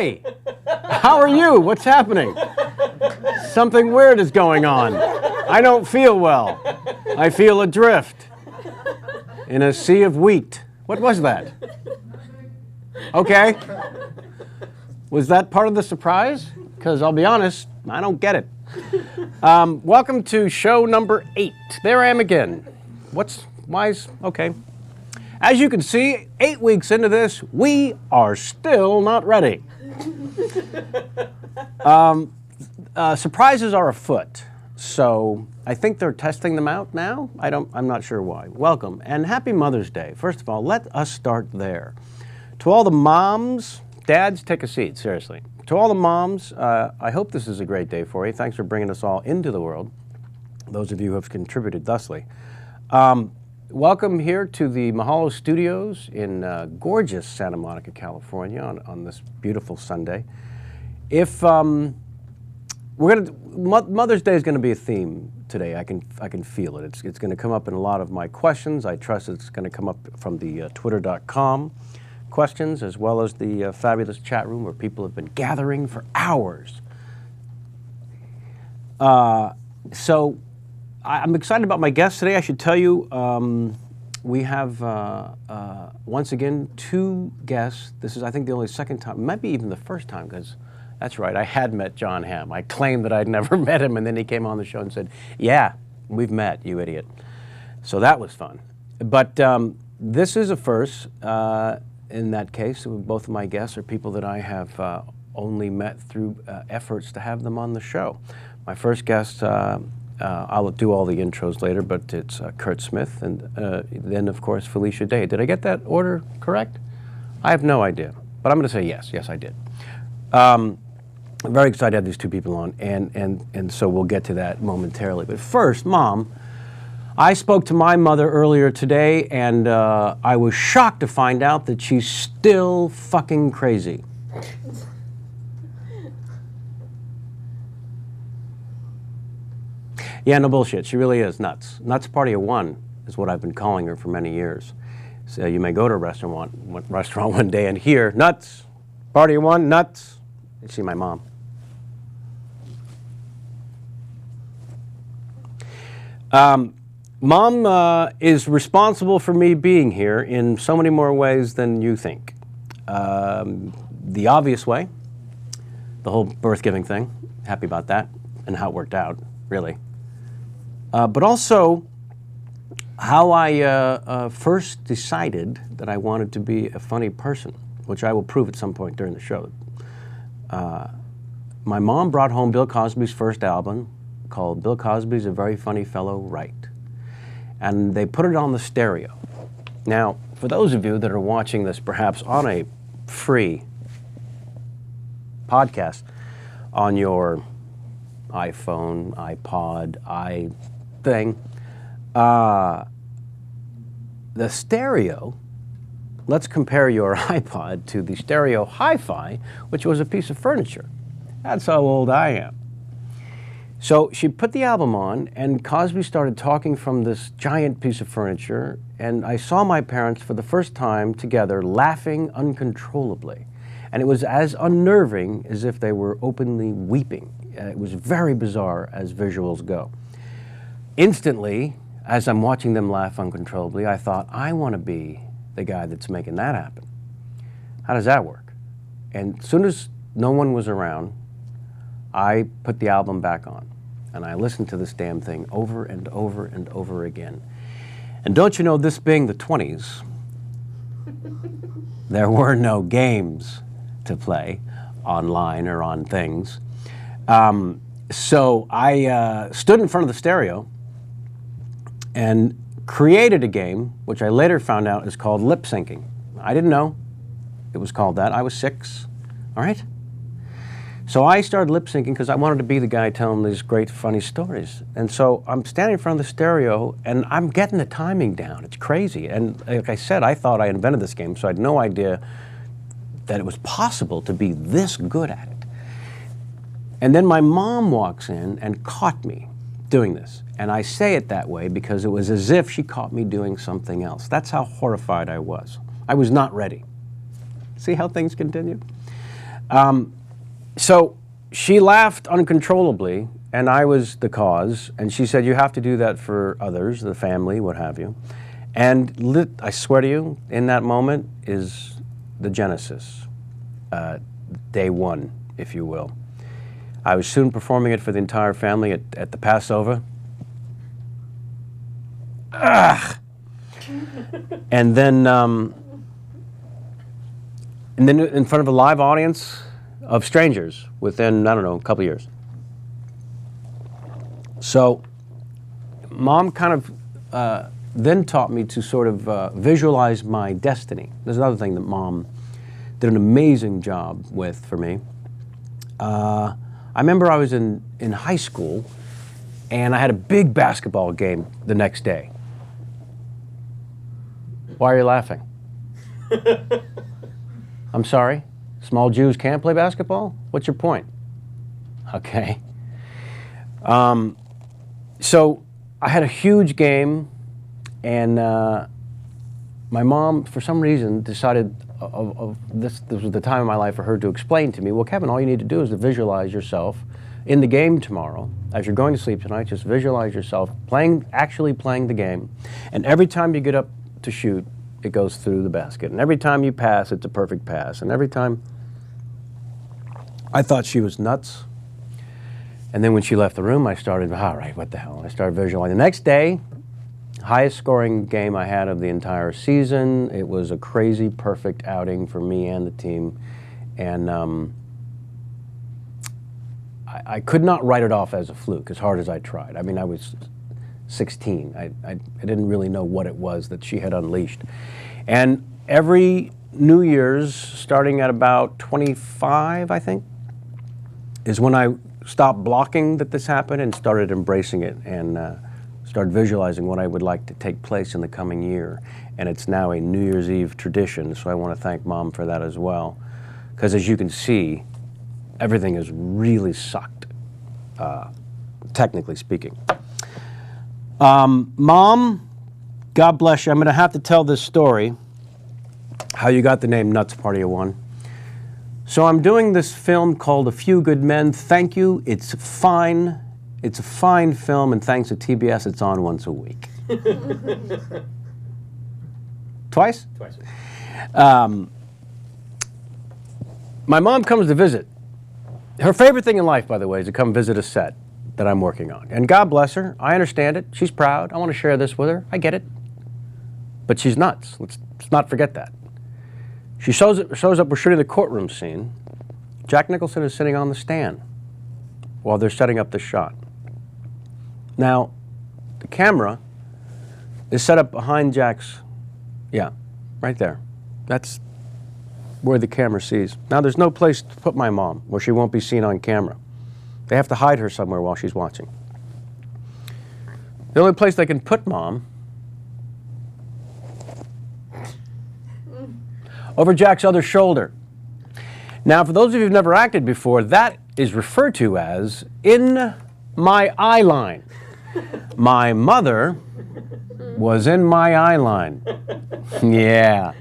Hey! How are you? What's happening? Something weird is going on. I don't feel well. I feel adrift in a sea of wheat. What was that? Okay. Was that part of the surprise? Because I'll be honest, I don't get it. Welcome to show number 8. There I am again. Okay. As you can see, 8 weeks into this, we are still not ready. Surprises are afoot, so I think they're testing them out now. I'm not sure why. Welcome, and happy Mother's Day. First of all, let us start there. To all the moms, dads, take a seat, seriously. To all the moms, I hope this is a great day for you. Thanks for bringing us all into the world, those of you who have contributed thusly. Welcome here to the Mahalo Studios in gorgeous Santa Monica, California on this beautiful Sunday. If Mother's Day is going to be a theme today. I can feel it. It's going to come up in a lot of my questions. I trust it's going to come up from the twitter.com questions as well as the fabulous chat room where people have been gathering for hours. So I'm excited about my guests today. I should tell you, we have, once again, 2 guests. This is, I think, the only second time, it might be even the first time, because that's right, I had met John Hamm. I claimed that I'd never met him, and then he came on the show and said, yeah, we've met, you idiot. So that was fun. But this is a first. In that case, both of my guests are people that I have only met through efforts to have them on the show. My first guest, I'll do all the intros later, but it's Curt Smith, and then, of course, Felicia Day. Did I get that order correct? I have no idea, but I'm going to say yes. Yes, I did. I'm very excited to have these 2 people on, and so we'll get to that momentarily. But first, Mom, I spoke to my mother earlier today, and I was shocked to find out that she's still fucking crazy. Yeah, no bullshit. She really is nuts. Nuts party of 1 is what I've been calling her for many years. So you may go to a restaurant one day and hear nuts, party of 1, nuts. You see my mom. Mom is responsible for me being here in so many more ways than you think. The obvious way, the whole birth-giving thing, happy about that, and how it worked out, really. But also how I first decided that I wanted to be a funny person, which I will prove at some point during the show. My mom brought home Bill Cosby's first album called Bill Cosby's a Very Funny Fellow, Right? And they put it on the stereo. Now, for those of you that are watching this perhaps on a free podcast on your iPhone, iPod, thing, the stereo, let's compare your iPod to the stereo hi-fi, which was a piece of furniture. That's how old I am. So she put the album on, and Cosby started talking from this giant piece of furniture, and I saw my parents for the first time together laughing uncontrollably. And it was as unnerving as if they were openly weeping. It was very bizarre as visuals go. Instantly, as I'm watching them laugh uncontrollably, I thought, I want to be the guy that's making that happen. How does that work? And as soon as no one was around, I put the album back on, and I listened to this damn thing over and over and over again. And don't you know, this being the 20s, there were no games to play online or on things. So I stood in front of the stereo and created a game, which I later found out is called lip syncing. I didn't know it was called that. I was 6, all right? So I started lip syncing because I wanted to be the guy telling these great funny stories. And so I'm standing in front of the stereo and I'm getting the timing down. It's crazy. And like I said, I thought I invented this game, so I had no idea that it was possible to be this good at it. And then my mom walks in and caught me doing this. And I say it that way because it was as if she caught me doing something else. That's how horrified I was. I was not ready. See how things continue? So she laughed uncontrollably, and I was the cause, and she said, you have to do that for others, the family, what have you. And I swear to you, in that moment is the genesis, day one, if you will. I was soon performing it for the entire family at the Passover. And then in front of a live audience of strangers within, I don't know, a couple of years. So Mom kind of then taught me to sort of visualize my destiny. There's another thing that Mom did an amazing job with for me. I remember I was in high school, and I had a big basketball game the next day. Why are you laughing? I'm sorry? Small Jews can't play basketball? What's your point? Okay. So I had a huge game, and my mom, for some reason, decided this was the time of my life for her to explain to me, well, Kevin, all you need to do is to visualize yourself in the game tomorrow. As you're going to sleep tonight, just visualize yourself actually playing the game, and every time you get up to shoot, it goes through the basket. And every time you pass, it's a perfect pass. And every time, I thought she was nuts. And then when she left the room, I started, all right, what the hell? I started visualizing. The next day, highest scoring game I had of the entire season. It was a crazy, perfect outing for me and the team. And I could not write it off as a fluke, as hard as I tried. I mean, I was 16. I didn't really know what it was that she had unleashed. And every New Year's, starting at about 25, I think, is when I stopped blocking that this happened and started embracing it and started visualizing what I would like to take place in the coming year. And it's now a New Year's Eve tradition, so I want to thank Mom for that as well. Because as you can see, everything is really sucked, technically speaking. Mom, God bless you. I'm going to have to tell this story, how you got the name Nuts Party of One. So I'm doing this film called A Few Good Men. Thank you. It's fine. It's a fine film, and thanks to TBS, it's on once a week. Twice? Twice. My mom comes to visit. Her favorite thing in life, by the way, is to come visit a set that I'm working on. And God bless her. I understand it. She's proud. I want to share this with her. I get it. But she's nuts. Let's not forget that. She shows up, we're shooting the courtroom scene. Jack Nicholson is sitting on the stand while they're setting up the shot. Now, the camera is set up behind Jack's, right there. That's where the camera sees. Now, there's no place to put my mom where she won't be seen on camera. They have to hide her somewhere while she's watching. The only place they can put Mom, over Jack's other shoulder. Now, for those of you who've never acted before, that is referred to as in my eye line. My mother was in my eye line. Yeah.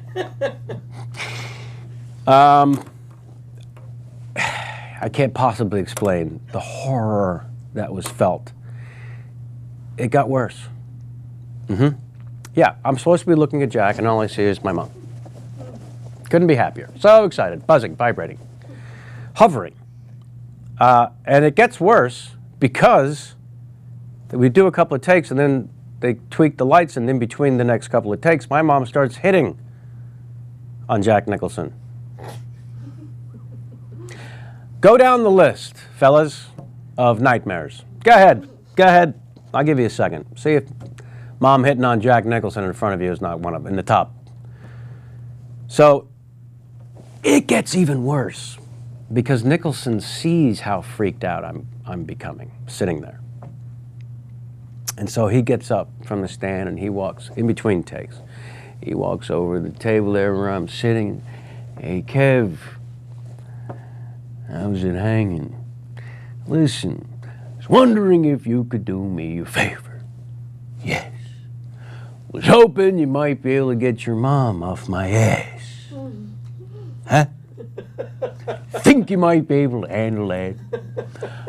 I can't possibly explain the horror that was felt. It got worse. Yeah, I'm supposed to be looking at Jack, and all I see is my mom. Couldn't be happier. So excited, buzzing, vibrating, hovering. And it gets worse because we do a couple of takes, and then they tweak the lights, and in between the next couple of takes, my mom starts hitting on Jack Nicholson. Go down the list, fellas, of nightmares. Go ahead. I'll give you a second. See if Mom hitting on Jack Nicholson in front of you is not one of them, in the top. So it gets even worse because Nicholson sees how freaked out I'm becoming, sitting there. And so he gets up from the stand and he walks, in between takes, he walks over to the table there where I'm sitting. Hey, Kev, how's it hanging? Listen, I was wondering if you could do me a favor. Yes. Was hoping you might be able to get your mom off my ass. Huh? Think you might be able to handle that?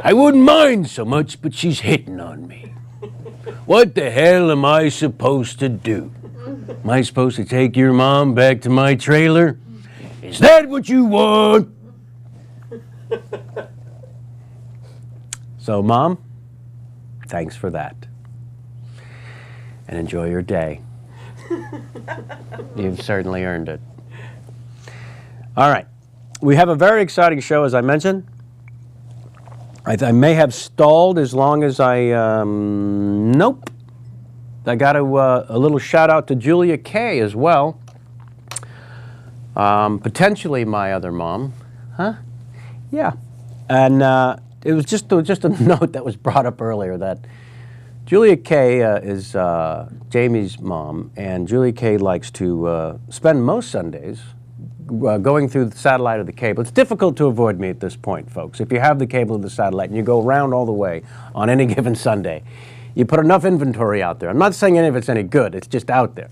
I wouldn't mind so much, but she's hitting on me. What the hell am I supposed to do? Am I supposed to take your mom back to my trailer? Is that what you want? So, Mom, thanks for that. And enjoy your day. You've certainly earned it. All right. We have a very exciting show, as I mentioned. I may have stalled as long as I... nope. I got a little shout out to Julia Kay as well. Potentially my other mom. Huh? Yeah. And it was just a note that was brought up earlier that Julia Kay is Jamie's mom, and Julia Kay likes to spend most Sundays going through the satellite or the cable. It's difficult to avoid me at this point, folks. If you have the cable or the satellite and you go around all the way on any given Sunday, you put enough inventory out there. I'm not saying any of it's any good. It's just out there.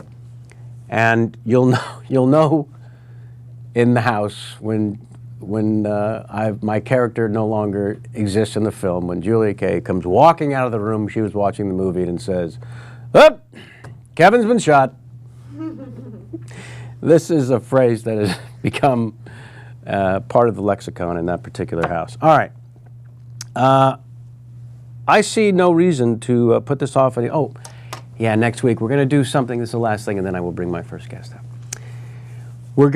And you'll know in the house when my character no longer exists in the film, when Julia Kay comes walking out of the room she was watching the movie and says, "Oh, Kevin's been shot." This is a phrase that has become part of the lexicon in that particular house. All right. I see no reason to put this off. Oh, yeah, next week we're going to do something. This is the last thing, and then I will bring my first guest out. I'm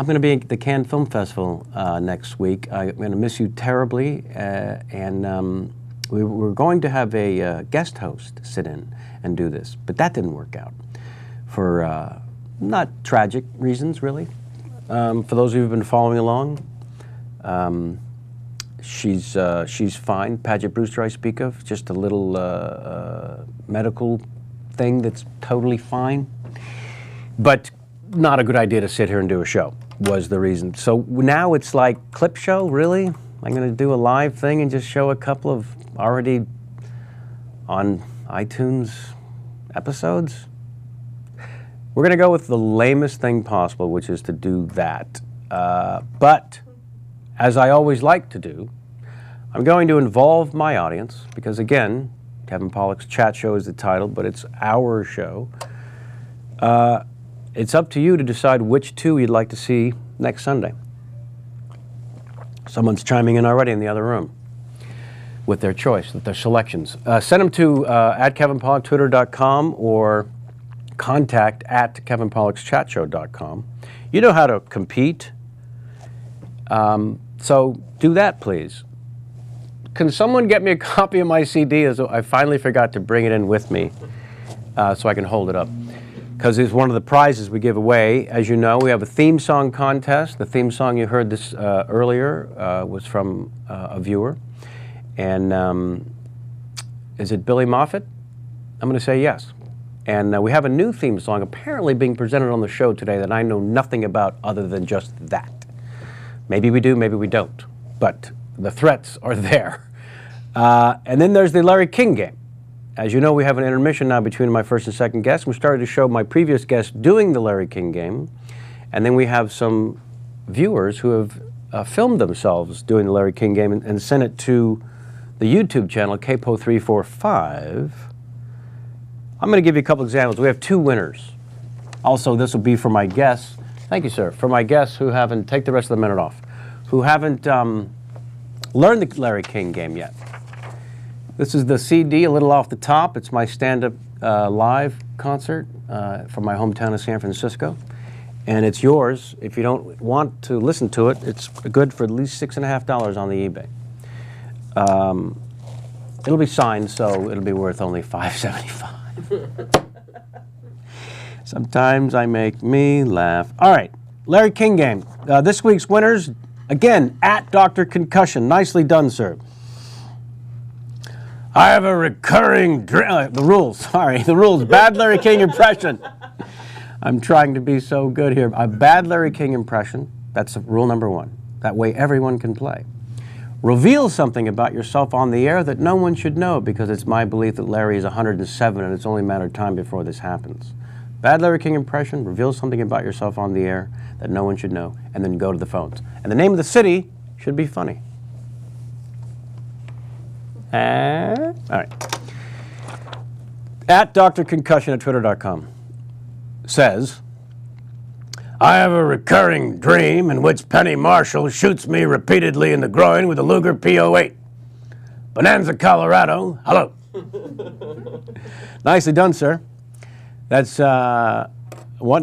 going to be at the Cannes Film Festival next week. I'm going to miss you terribly, and we're going to have a guest host sit in and do this, but that didn't work out for not tragic reasons, really. For those of you who've been following along, she's fine. Paget Brewster I speak of, just a little medical thing that's totally fine, but not a good idea to sit here and do a show was the reason. So now it's like clip show, really? I'm going to do a live thing and just show a couple of already on iTunes episodes? We're going to go with the lamest thing possible, which is to do that. But as I always like to do, I'm going to involve my audience because, again, Kevin Pollak's Chat Show is the title, but it's our show. It's up to you to decide which two you'd like to see next Sunday. Someone's chiming in already in the other room with their choice, with their selections. Send them to @KevinPollak, Twitter.com, or contact @KevinPollaksChatShow.com. You know how to compete, so do that, please. Can someone get me a copy of my CD? As I finally forgot to bring it in with me so I can hold it up. Because it's one of the prizes we give away. As you know, we have a theme song contest. The theme song you heard this earlier was from a viewer. And is it Billy Moffat? I'm going to say yes. And we have a new theme song apparently being presented on the show today that I know nothing about other than just that. Maybe we do, maybe we don't. But the threats are there. And then there's the Larry King game. As you know, we have an intermission now between my first and second guest. We started to show my previous guest doing the Larry King game. And then we have some viewers who have filmed themselves doing the Larry King game and sent it to the YouTube channel, Capo345. I'm going to give you a couple examples. We have two winners. Also, this will be for my guests. Thank you, sir. For my guests who haven't, take the rest of the minute off, who haven't learned the Larry King game yet. This is the CD, a little off the top. It's my stand-up live concert from my hometown of San Francisco. And it's yours. If you don't want to listen to it, it's good for at least $6.50 on the eBay. It'll be signed, so it'll be worth only $5.75. Sometimes I make me laugh. All right, Larry King game. This week's winners, again, @Dr. Concussion. Nicely done, sir. I have a recurring the rules. Bad Larry King impression. I'm trying to be so good here. A bad Larry King impression. That's rule number one. That way everyone can play. Reveal something about yourself on the air that no one should know, because it's my belief that Larry is 107 and it's only a matter of time before this happens. Bad Larry King impression, reveal something about yourself on the air that no one should know, and then go to the phones. And the name of the city should be funny. All right. At Dr. Concussion at Twitter.com says, I have a recurring dream in which Penny Marshall shoots me repeatedly in the groin with a Luger P08. Bonanza, Colorado. Hello. Nicely done, sir. That's the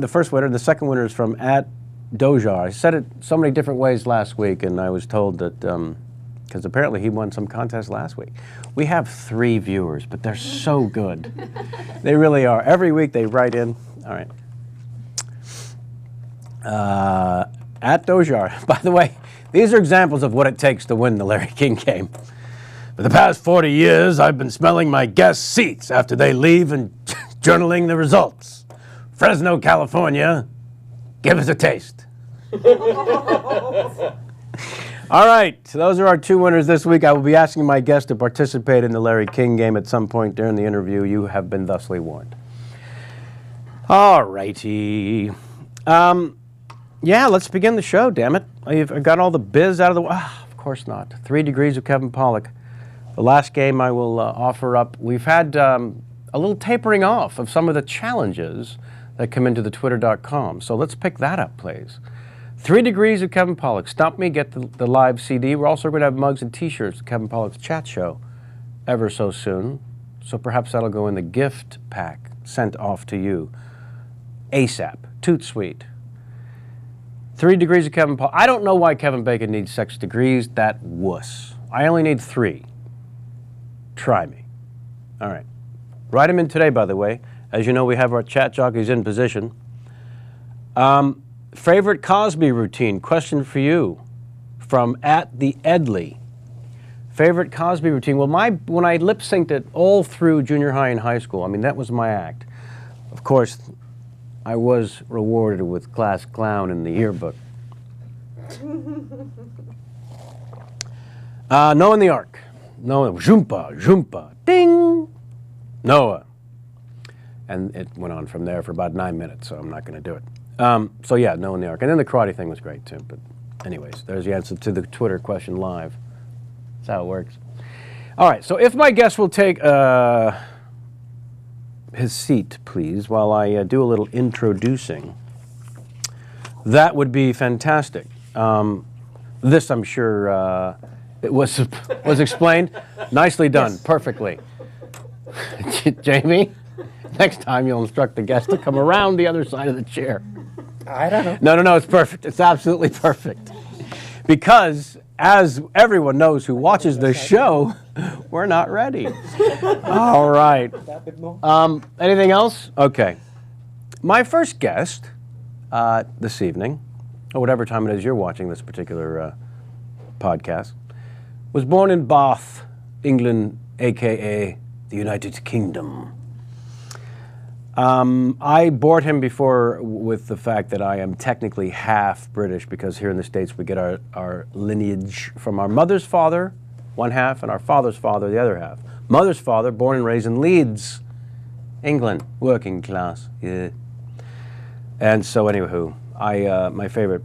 first winner. The second winner is from at Dojar. I said it so many different ways last week, and I was told that because apparently he won some contest last week. We have 3 viewers, but they're so good. They really are. Every week they write in. All right. At Dojar. By the way, these are examples of what it takes to win the Larry King game. For the past 40 years, I've been smelling my guests' seats after they leave and journaling the results. Fresno, California, give us a taste. All right, so those are our 2 winners this week. I will be asking my guests to participate in the Larry King game at some point during the interview. You have been thusly warned. All righty. Yeah, let's begin the show, damn it. I've got all the biz out of the way. Of course not. 3 Degrees of Kevin Pollak. The last game I will offer up. We've had a little tapering off of some of the challenges that come into the Twitter.com. So let's pick that up, please. 3 Degrees of Kevin Pollak. Stump me, get the live CD. We're also going to have mugs and T-shirts, Kevin Pollak's chat show, ever so soon. So perhaps that'll go in the gift pack sent off to you ASAP. Toot sweet. 3 Degrees of Kevin Pollak. I don't know why Kevin Bacon needs 6 degrees. That wuss. I only need 3. Try me. All right. Write them in today, by the way. As you know, we have our chat jockeys in position. Favorite Cosby routine? Question for you from at the Edley. Favorite Cosby routine? Well, when I lip synced it all through junior high and high school, I mean, that was my act. Of course, I was rewarded with class clown in the yearbook. Noah in the Ark. Noah, Jumpa, Jumpa, ding, Noah. And it went on from there for about 9 minutes, so I'm not going to do it. So yeah, Noah in the Ark. And then the karate thing was great too. But anyways, there's the answer to the Twitter question live. That's how it works. All right, so if my guest will take his seat, please, while I do a little introducing, that would be fantastic. This, I'm sure, it was explained. Nicely done, yes. Perfectly. Jamie, next time you'll instruct the guest to come around the other side of the chair. I don't know. No, it's perfect. It's absolutely perfect. Because, as everyone knows who watches this show, we're not ready. All right. Anything else? Okay. My first guest this evening, or whatever time it is you're watching this particular podcast, was born in Bath, England, a.k.a. the United Kingdom. I bored him before with the fact that I am technically half British because here in the States we get our lineage from our mother's father, one half, and our father's father, the other half. Mother's father, born and raised in Leeds, England, working class, yeah. And so anywho, my favorite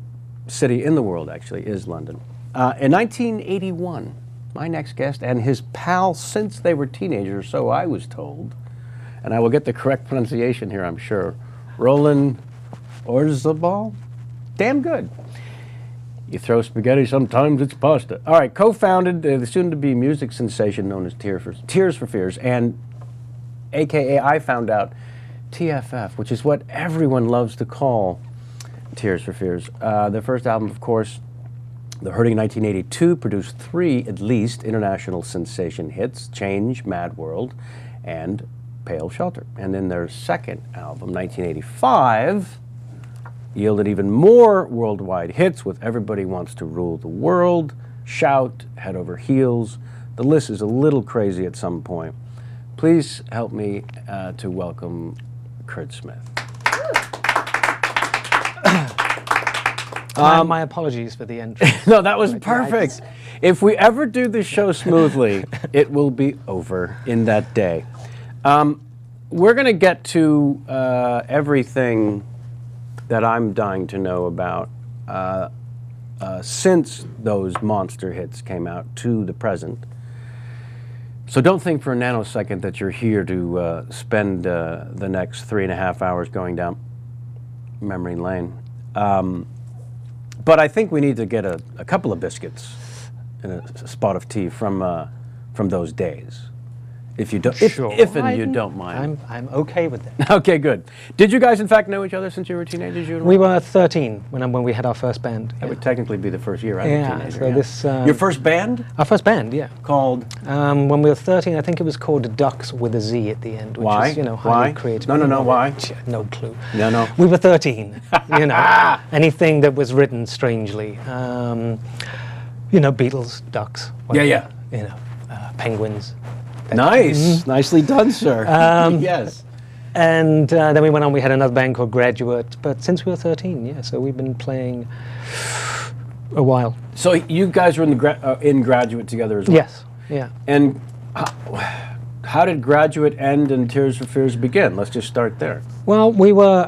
city in the world actually is London. In 1981, my next guest and his pal since they were teenagers, so I was told, and I will get the correct pronunciation here, I'm sure, Roland Orzabal? Damn good. You throw spaghetti, sometimes it's pasta. All right, co-founded the soon-to-be music sensation known as Tears for Fears, and AKA I found out TFF, which is what everyone loves to call Tears for Fears. Their first album, of course, The Hurting in 1982, produced 3 at least international sensation hits, Change, Mad World, and Pale Shelter. And then their second album, 1985, yielded even more worldwide hits with Everybody Wants to Rule the World, Shout, Head Over Heels. The list is a little crazy at some point. Please help me to welcome Curt Smith. My apologies for the intro. No, that was perfect. If we ever do this show smoothly, it will be over in that day. we're going to get to everything that I'm dying to know about since those monster hits came out to the present. So don't think for a nanosecond that you're here to spend the next 3.5 hours going down memory lane. But I think we need to get a couple of biscuits and a spot of tea from those days. If you don't, Sure. if you don't mind. I'm okay with that. Okay, good. Did you guys, in fact, know each other since you were teenagers? We were 13 when we had our first band. That would technically be the first year I was a teenager. So this your first band? Our first band, yeah. Called? When we were 13, I think it was called Ducks with a Z at the end, which Why? is, highly Why? creative. No, why? No clue. No. We were 13, anything that was written strangely. Beatles, ducks. Yeah. Penguins. Nice. Nicely done, sir. Yes. And then we went on, we had another band called Graduate, but since we were 13, so we've been playing a while. So you guys were in Graduate together as well? Yes, yeah. And how did Graduate end and Tears for Fears begin? Let's just start there. Well, we were,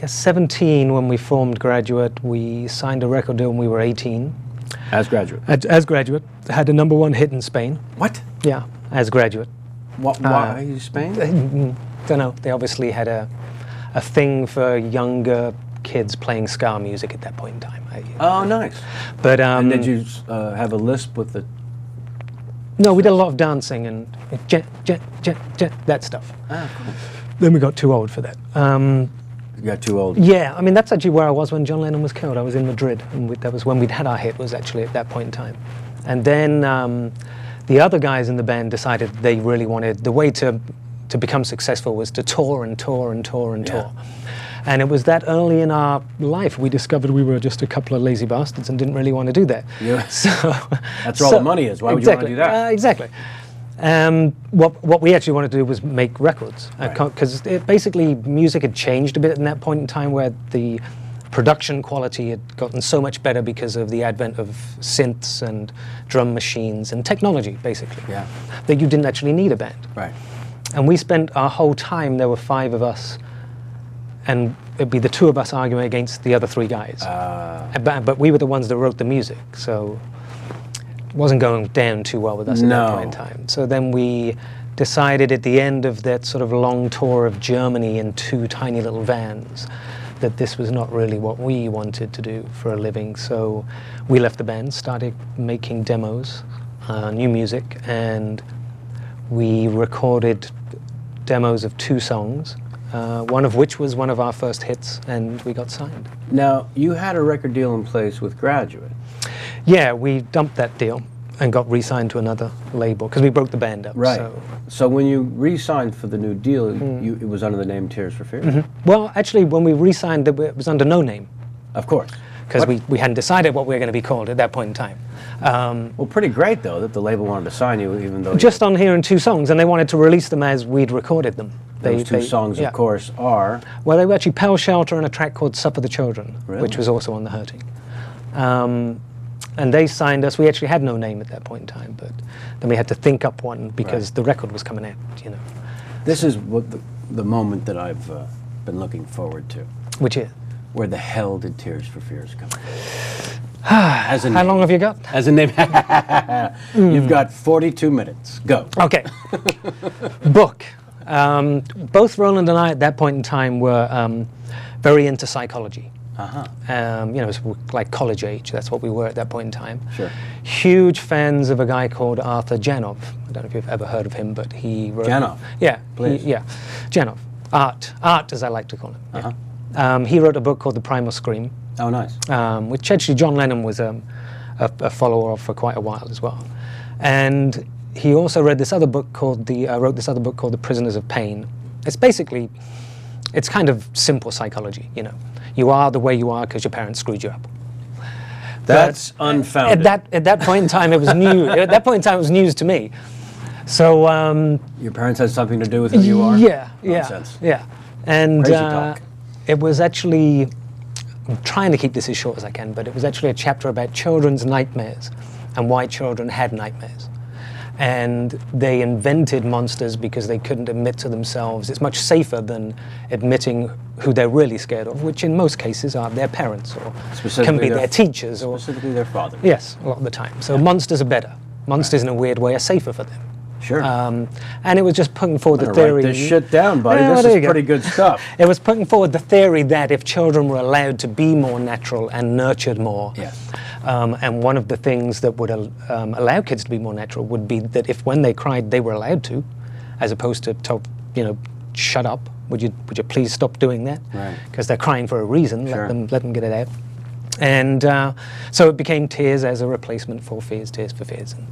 17 when we formed Graduate. We signed a record deal when we were 18. As Graduate? As Graduate. Had a #1 hit in Spain. What? Yeah, as Graduate. Why Spain? Don't know. They obviously had a thing for younger kids playing ska music at that point in time. Oh, nice. But and did you have a lisp with the? No, we did a lot of dancing and jet, that stuff. Ah, cool. Then we got too old for that. You got too old. Yeah, I mean that's actually where I was when John Lennon was killed. I was in Madrid, and that was when we'd had our hit. Was actually at that point in time, and then the other guys in the band decided they really wanted the way to become successful was to tour and tour and tour and tour. And it was that early in our life we discovered we were just a couple of lazy bastards and didn't really want to do that. Yeah. So that's where all the money is. Why would you want to do that? Exactly. What we actually wanted to do was make records, because basically music had changed a bit in that point in time where the production quality had gotten so much better because of the advent of synths and drum machines and technology, basically, that you didn't actually need a band. Right. And we spent our whole time, there were 5 of us, and it'd be the 2 of us arguing against the other 3 guys. But we were the ones that wrote the music, so it wasn't going down too well with us at that point in time. So then we decided at the end of that sort of long tour of Germany in 2 tiny little vans that this was not really what we wanted to do for a living. So we left the band, started making demos, new music, and we recorded demos of 2 songs, one of which was one of our first hits, and we got signed. Now, you had a record deal in place with Graduate. Yeah, we dumped that deal and got re-signed to another label because we broke the band up. Right. So when you re-signed for the new deal, it was under the name Tears for Fears? Well, actually, when we re-signed, it was under no name. Of course. Because we hadn't decided what we were going to be called at that point in time. Well, pretty great, though, that the label wanted to sign you, even though... Just on hearing 2 songs, and they wanted to release them as we'd recorded them. Those 2 songs, of course, are... Well, they were actually Pale Shelter and a track called Suffer the Children, really? Which was also on The Hurting. And they signed us. We actually had no name at that point in time, but then we had to think up one because the record was coming out, This is what the moment that I've been looking forward to. Which is? Where the hell did Tears for Fears come from? How long have you got? As a name. You've got 42 minutes. Go. Okay. Book. Both Roland and I at that point in time were very into psychology. It was like college age. That's what we were at that point in time. Sure. Huge fans of a guy called Arthur Janov. I don't know if you've ever heard of him, but he wrote... Janov? Yeah. Please. Janov. Art, as I like to call him. He wrote a book called The Primal Scream. Oh, nice. Which actually John Lennon was a follower of for quite a while as well. And he also wrote this other book called The Prisoners of Pain. It's kind of simple psychology, You are the way you are because your parents screwed you up. That's unfounded. At that point in time, it was new. At that point in time, it was news to me. So your parents had something to do with who you are? Nonsense. Yeah. And crazy talk. It was actually, I'm trying to keep this as short as I can, but it was actually a chapter about children's nightmares and why children had nightmares. and they invented monsters because they couldn't admit to themselves. It's much safer than admitting who they're really scared of, which in most cases are their parents or can be their teachers or specifically their father. Yes, a lot of the time. So monsters are better. Monsters, in a weird way, are safer for them. Sure. And it was just putting forward the theory. Write this shit down, buddy. Yeah, this is pretty good stuff. It was putting forward the theory that if children were allowed to be more natural and nurtured more, Yes. And one of the things that would allow kids to be more natural would be that if when they cried they were allowed to, as opposed to told, shut up. Would you please stop doing that? Right. Because they're crying for a reason. Sure. Let them get it out. And so it became Tears as a replacement for Fears, Tears for Fears. And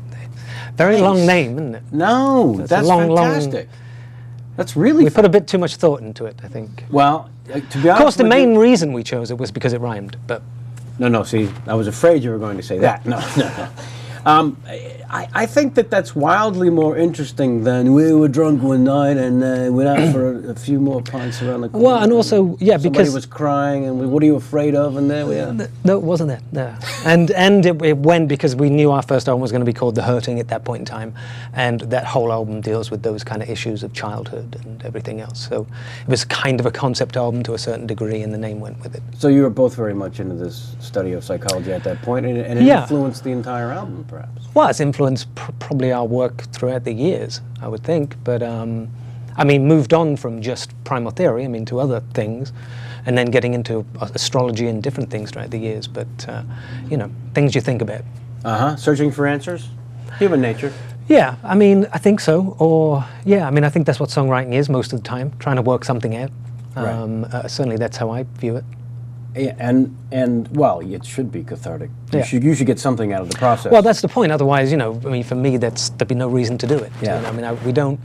very long name, isn't it? No, that's long, fantastic. That's really. We put a bit too much thought into it, I think. Well, to be honest, Of course, the with main you, reason we chose it was because it rhymed. But No, see, I was afraid you were going to say that. No. I think that's wildly more interesting than we were drunk one night and went out for a few more pints around the corner. well, and also somebody because was crying and what are you afraid of? And there we are. no, it wasn't that. No, and it went because we knew our first album was going to be called The Hurting at that point in time, and that whole album deals with those kind of issues of childhood and everything else. So it was kind of a concept album to a certain degree, and the name went with it. So you were both very much into this study of psychology at that point, and it Yeah. influenced the entire album, perhaps. Well, it's influenced probably our work throughout the years, I would think. But I mean, moved on from just primal theory, I mean, to other things, and then getting into astrology and different things throughout the years. But things you think about. Searching for answers? Human nature. Yeah, I mean, I think so. Or yeah, I mean, I think that's what songwriting is most of the time, trying to work something out. Right. Certainly, that's how I view it. Yeah, and well, it should be cathartic. Yeah. You should get something out of the process. Well, that's the point. Otherwise, I mean, for me, there'd be no reason to do it. Yeah. I mean,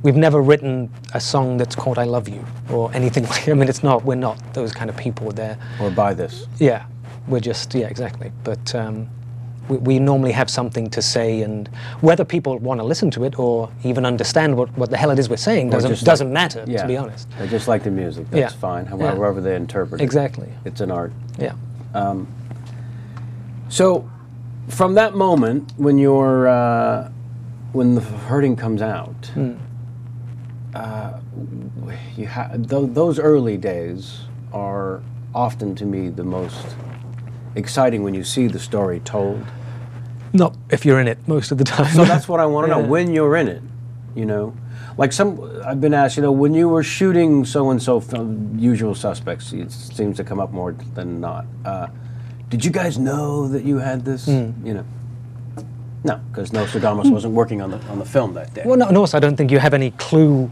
we've never written a song that's called "I Love You" or anything like. I mean, we're not those kind of people there. Or buy this. Yeah, we're just exactly. But we normally have something to say, and whether people want to listen to it or even understand what the hell it is we're saying doesn't matter. Yeah. To be honest. They just like the music. That's Yeah. fine. Yeah. However they interpret it. Exactly. It's an art. Yeah. So, from that moment when when the Hurting comes out, those early days are often to me the most exciting when you see the story told. Not if you're in it most of the time. So that's what I want to know. Yeah. When you're in it, like I've been asked, when you were shooting so and so film, Usual Suspects, it seems to come up more than not. Did you guys know that you had this? No, because Nostradamus wasn't working on the film that day. Well, no, and also I don't think you have any clue.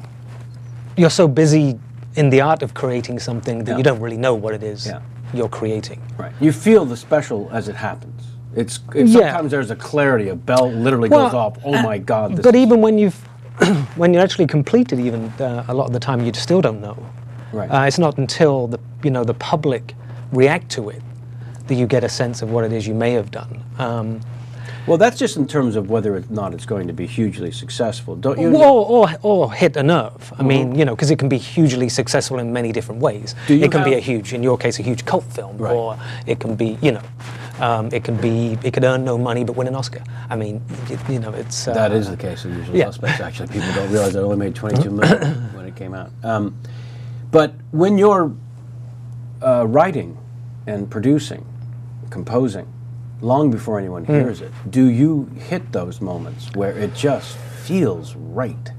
You're so busy in the art of creating something that you don't really know what it is you're creating. Right. You feel the special as it happens. Sometimes there's a clarity. A bell literally goes off. Oh my God! But even when when you actually complete it, even a lot of the time you still don't know. Right. It's not until the public react to it that you get a sense of what it is you may have done. Well, that's just in terms of whether or not it's going to be hugely successful, don't you? Or hit a nerve. I mean, because it can be hugely successful in many different ways. It can be in your case, a huge cult film, Right. or it can be, it could earn no money but win an Oscar. I mean, it's That is the case of Usual Suspects. Actually, people don't realize it only made 22 million when it came out. But when you're writing and producing, composing, long before anyone hears it, do you hit those moments where it just feels right?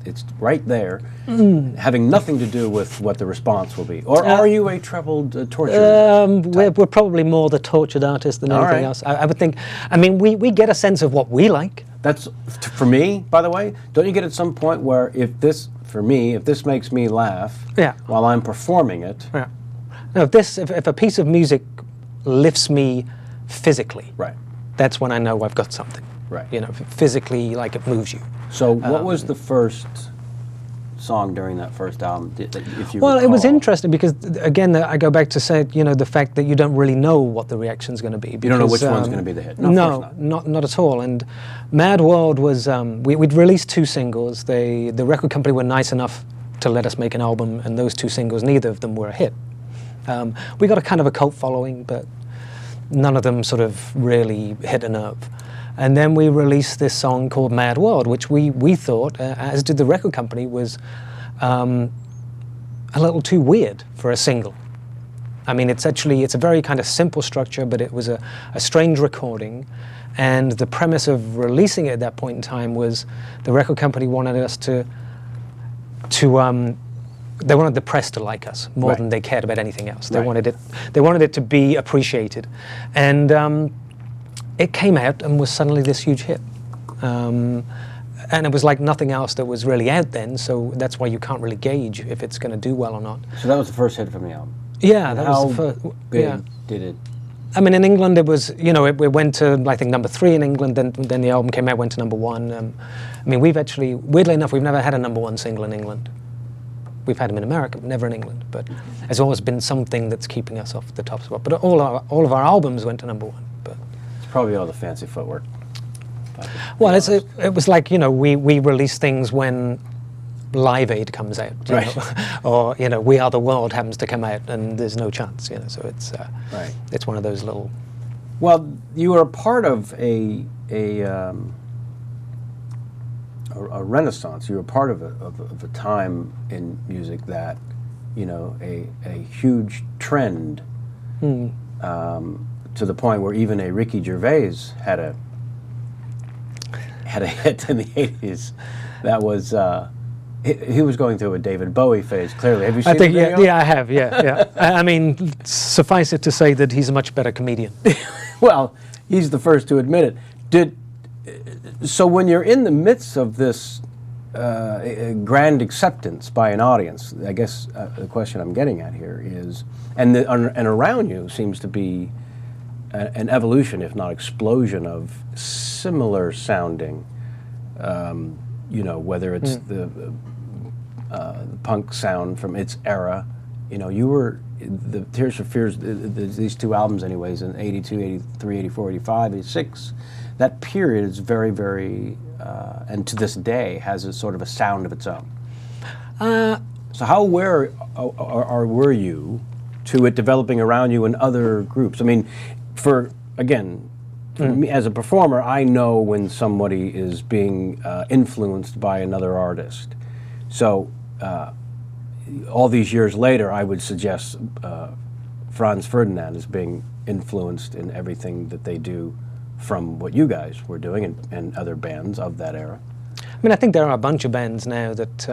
It's right there, having nothing to do with what the response will be. Or are you a troubled torturer? We're probably more the tortured artist than anything else. I would think. I mean, we get a sense of what we like. That's, for me, by the way, don't you get at some point where if this makes me laugh while I'm performing it. Yeah. No, if a piece of music lifts me physically, Right. that's when I know I've got something. Right. Physically, like it moves you. So what was the first song during that first album, if you Well, it was recall? interesting because, again, I go back to say, the fact that you don't really know what the reaction's going to be. You don't know which one's going to be the hit. No, of course not. not at all. And Mad World was, we'd released 2 singles. The record company were nice enough to let us make an album, and those 2 singles, neither of them were a hit. We got a kind of a cult following, but none of them sort of really hit a nerve. And then we released this song called Mad World, which we thought, as did the record company, was a little too weird for a single. I mean, it's a very kind of simple structure, but it was a strange recording. And the premise of releasing it at that point in time was the record company wanted us to they wanted the press to like us more than they cared about anything else. They wanted it to be appreciated. And it came out and was suddenly this huge hit. And it was like nothing else that was really out then, so that's why you can't really gauge if it's going to do well or not. So that was the first hit from the album? Yeah, that was the first. How big did it? I mean, in England it was, you know, it went to, I think, #3 in England, then the album came out, went to #1. I mean, we've actually, weirdly enough, we've never had a #1 single in England. We've had them in America, but never in England. But there's always been something that's keeping us off the top spot. But all of our albums went to #1. But it's probably all the fancy footwork. Well, it was like, you know, we release things when Live Aid comes out, you know, or, you know, We Are the World happens to come out, and there's no chance, you know. So it's it's one of those little. Well, you were a part of a renaissance. You were part of a time in music that, you know, a huge trend to the point where even a Ricky Gervais had a hit in the 80s. That was. He was going through a David Bowie phase, clearly. Have you seen the video? Yeah, I have, yeah. I mean, suffice it to say that he's a much better comedian. Well, he's the first to admit it. So when you're in the midst of this grand acceptance by an audience, I guess the question I'm getting at here is, and around you seems to be an evolution, if not explosion, of similar sounding, you know, whether it's the punk sound from its era. You know, you were, the Tears for Fears, these two albums anyways, in 82, 83, 84, 85, 86, that period is very, very, and to this day, has a sort of a sound of its own. So how aware were you to it developing around you in other groups? I mean, for me, as a performer, I know when somebody is being influenced by another artist. So all these years later, I would suggest Franz Ferdinand is being influenced in everything that they do from what you guys were doing and other bands of that era. I mean, I think there are a bunch of bands now that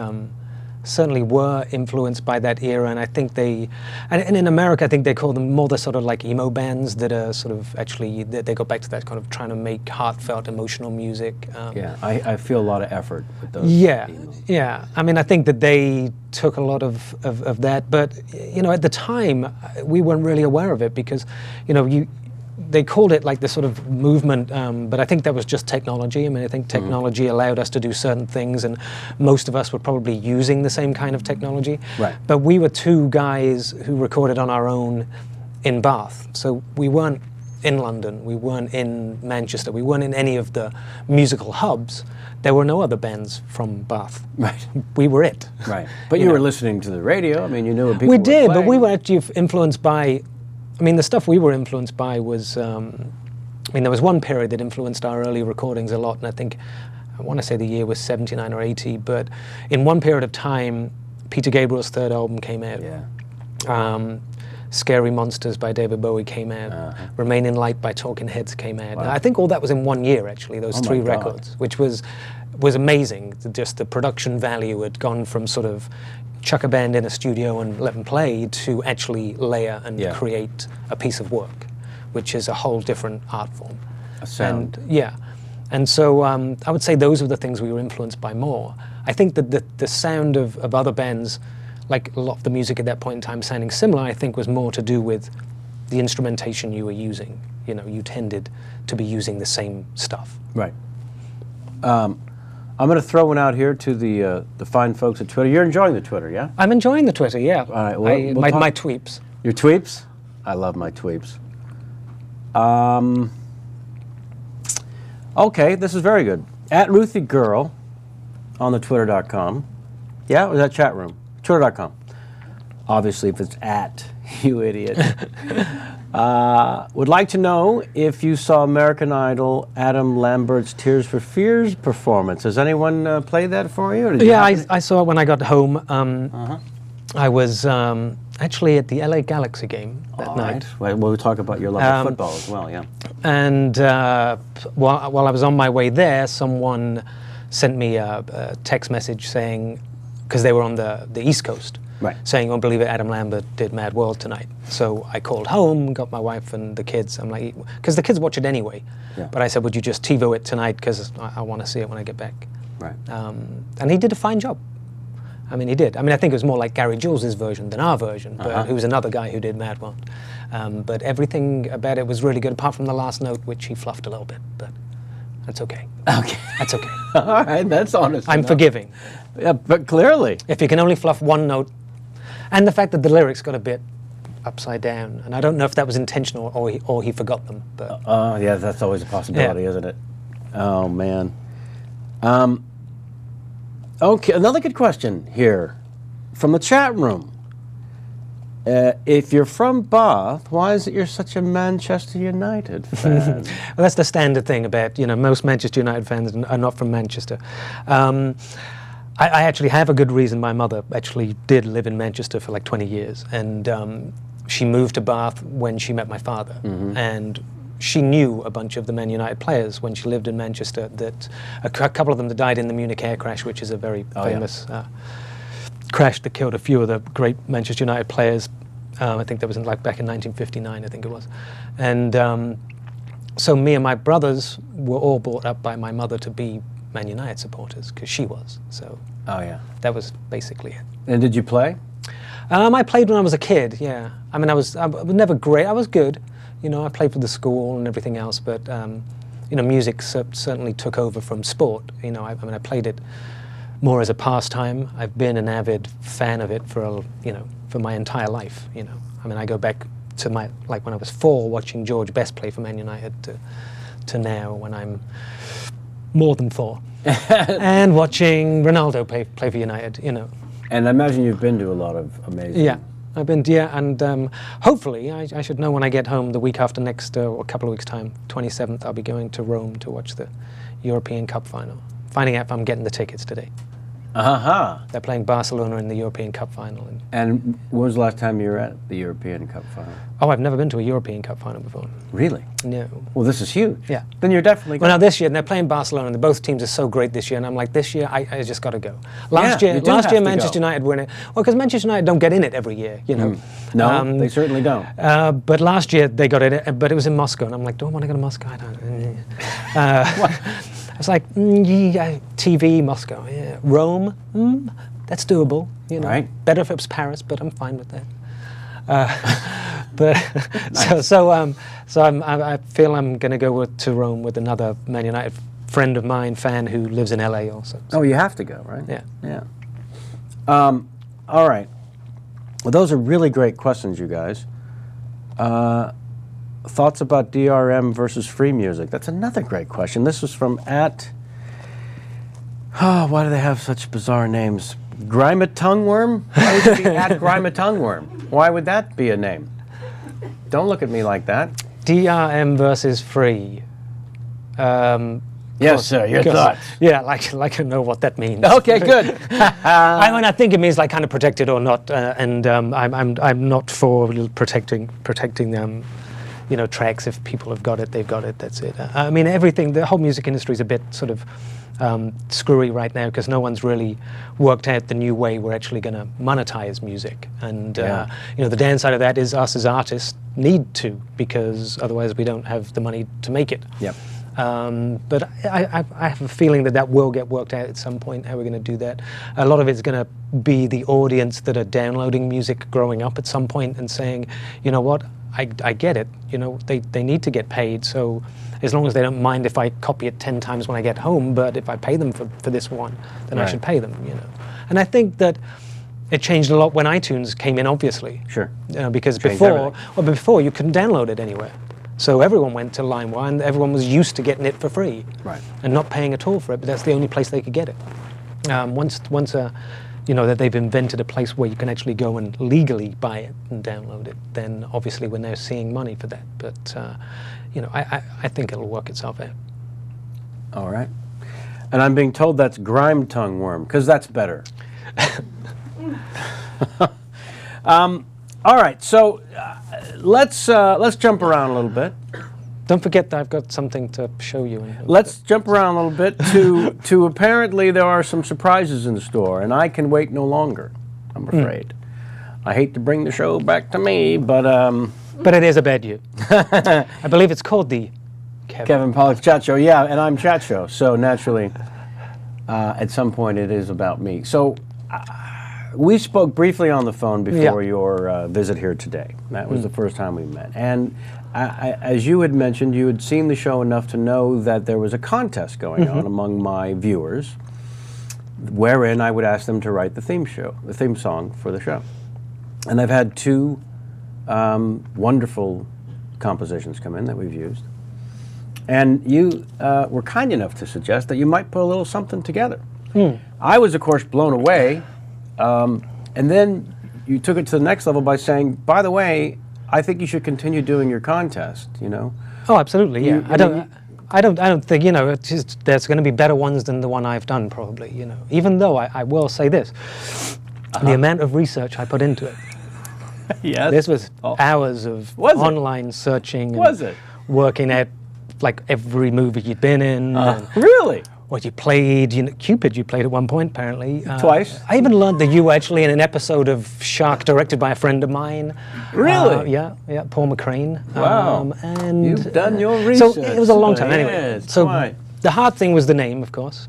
certainly were influenced by that era, and I think and in America, I think they call them more the sort of like emo bands that are sort of actually, they go back to that kind of trying to make heartfelt, emotional music. Yeah, I feel a lot of effort with those. Yeah. I mean, I think that they took a lot of that, but, you know, at the time, we weren't really aware of it because, you know, they called it like this sort of movement, but I think that was just technology. I mean, I think technology allowed us to do certain things, and most of us were probably using the same kind of technology. Right. But we were two guys who recorded on our own in Bath. So we weren't in London, we weren't in Manchester, we weren't in any of the musical hubs. There were no other bands from Bath. Right. We were it. Right. But you were listening to the radio. I mean, you knew what people were playing. We did, but we were actually influenced by, I mean, the stuff we were influenced by was, I mean, there was one period that influenced our early recordings a lot, and I want to say the year was 79 or 80, but in one period of time, Peter Gabriel's third album came out. Yeah. Scary Monsters by David Bowie came out. Remain in Light by Talking Heads came out. Wow. I think all that was in 1 year, actually, those three records, which was amazing. Just the production value had gone from sort of chuck a band in a studio and let them play to actually layer and create a piece of work, which is a whole different art form. A sound. And so I would say those were the things we were influenced by more. I think that the sound of other bands, like a lot of the music at that point in time sounding similar, I think was more to do with the instrumentation you were using. You know, you tended to be using the same stuff. Right. I'm going to throw one out here to the fine folks at Twitter. You're enjoying the Twitter, yeah? I'm enjoying the Twitter, yeah. All right. Well, my tweeps. Your tweeps? I love my tweeps. Okay, this is very good. At Ruthie Girl on the Twitter.com. Yeah, was that chat room? Twitter.com. Obviously, if it's at, you idiot. Would like to know if you saw American Idol Adam Lambert's Tears for Fears performance. Has anyone played that for you? Or did you I saw it when I got home. I was actually at the LA Galaxy game that night. Well, we'll talk about your love of football as well, yeah. And while I was on my way there, someone sent me a text message saying, because they were on the East Coast, right, saying, "Won't believe it, Adam Lambert did Mad World tonight." So I called home, got my wife and the kids. I'm like, because the kids watch it anyway. Yeah. But I said, "Would you just TiVo it tonight? Because I want to see it when I get back." Right. And he did a fine job. I mean, he did. I mean, I think it was more like Gary Jules' version than our version, but who was another guy who did Mad World. But everything about it was really good, apart from the last note, which he fluffed a little bit. But that's okay. Okay. That's okay. All right, that's honest. I'm forgiving. Yeah, but clearly. If you can only fluff one note, and the fact that the lyrics got a bit upside down, and I don't know if that was intentional or he forgot them. But yeah, that's always a possibility, isn't it? Oh man. Okay, another good question here from the chat room. If you're from Bath, why is it you're such a Manchester United fan? Well, that's the standard thing about, most Manchester United fans are not from Manchester. I actually have a good reason. My mother actually did live in Manchester for like 20 years, and she moved to Bath when she met my father. And she knew a bunch of the Man United players when she lived in Manchester, that a couple of them that died in the Munich air crash, which is a very famous crash that killed a few of the great Manchester United players. I think that was back in 1959, I think it was. And so me and my brothers were all brought up by my mother to be Man United supporters, because she was. So that was basically it. And did you play? I played when I was a kid, yeah. I mean, I was never great. I was good. I played for the school and everything else, but music certainly took over from sport. I played it more as a pastime. I've been an avid fan of it for my entire life. I go back to when I was 4, watching George Best play for Man United, to now when I'm more than 4, and watching Ronaldo play for United. And I imagine you've been to a lot of amazing. Yeah. I've been, and hopefully, I should know when I get home the week after next, or a couple of weeks' time, 27th, I'll be going to Rome to watch the European Cup final. Finding out if I'm getting the tickets today. They're playing Barcelona in the European Cup final. And when was the last time you were at the European Cup final? Oh, I've never been to a European Cup final before. Really? No. Well, this is huge. Yeah. Then you're definitely going. Well, now this year, and they're playing Barcelona, and both teams are so great this year, and I'm like, this year, I just got to go. Last year, Manchester United win it. Well, because Manchester United don't get in it every year, No, they certainly don't. But last year, they got in it, but it was in Moscow, and I'm like, do I want to go to Moscow? I don't. It's like, TV, Moscow, yeah. Rome, that's doable, Right. Better if it was Paris, but I'm fine with that. Nice. so I feel I'm going to go to Rome with another Man United friend of mine, fan who lives in LA also. So. Oh, you have to go, right? Yeah. Yeah. All right. Well, those are really great questions, you guys. Thoughts about DRM versus free music? That's another great question. This was from why do they have such bizarre names? Grime a Tongueworm? Why would it be at Grime a Tongueworm? Why would that be a name? Don't look at me like that. DRM versus free. Yes, sir. Your thoughts? Yeah, like I know what that means. Okay, good. I think it means kind of protected or not, and I'm not for protecting them. Tracks. If people have got it, they've got it. That's it. I mean, everything. The whole music industry is a bit sort of screwy right now, because no one's really worked out the new way we're actually going to monetize music. And the downside of that is us as artists need to, because otherwise we don't have the money to make it. Yep. But I have a feeling that will get worked out at some point, how we're going to do that. A lot of it's going to be the audience that are downloading music growing up at some point and saying, you know what, I get it, they need to get paid, so as long as they don't mind if I copy it 10 times when I get home, but if I pay them for this one, then I should pay them, And I think that it changed a lot when iTunes came in, obviously. Sure. Because before you couldn't download it anywhere. So everyone went to LimeWire, and everyone was used to getting it for free. Right. And not paying at all for it, but that's the only place they could get it. Once that they've invented a place where you can actually go and legally buy it and download it, then obviously we're now seeing money for that. But I think it'll work itself out. All right. And I'm being told that's grime tongue worm, because that's better. All right, so let's jump around a little bit. Don't forget that I've got something to show you. Let's jump around a little bit to apparently there are some surprises in the store, and I can wait no longer, I'm afraid. I hate to bring the show back to me, but it is about you. I believe it's called the Kevin Pollak Chat Show. Yeah, and I'm Chat Show, so naturally, at some point it is about me. So we spoke briefly on the phone before your visit here today. That was the first time we met. And as you had mentioned, you had seen the show enough to know that there was a contest going on among my viewers, wherein I would ask them to write the theme song for the show. And I've had two wonderful compositions come in that we've used. And you were kind enough to suggest that you might put a little something together. I was, of course, blown away. And then you took it to the next level by saying, by the way, I think you should continue doing your contest, Oh, absolutely, yeah. I don't think, it's just, there's going to be better ones than the one I've done, probably, Even though I will say this, the amount of research I put into it. Yes. This was hours of online searching and working out, like, every movie you'd been in. Really? What you played, Cupid you played at one point, apparently. Twice. I even learned that you were actually in an episode of Shark directed by a friend of mine. Really? Yeah, Paul McCrane. Wow. And you've done your research. So it was a long time, anyway. Yes, so quite. The hard thing was the name, of course.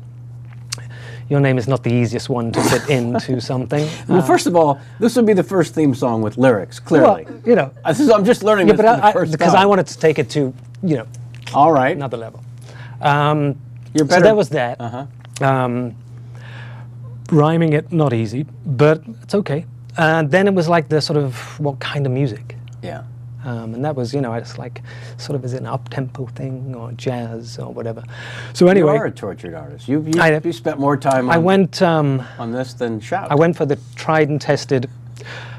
Your name is not the easiest one to fit into something. Well, first of all, this would be the first theme song with lyrics, clearly. Well, I'm just learning this for the first because time. I wanted to take it to, all right. another level. You're better. So there was that. Rhyming it, not easy, but it's okay. And then it was like the sort of, what kind of music? Yeah. And that was, it's like, sort of, is it an up-tempo thing or jazz or whatever? So anyway. You are a tortured artist. You spent more time on this than Shout. I went for the tried and tested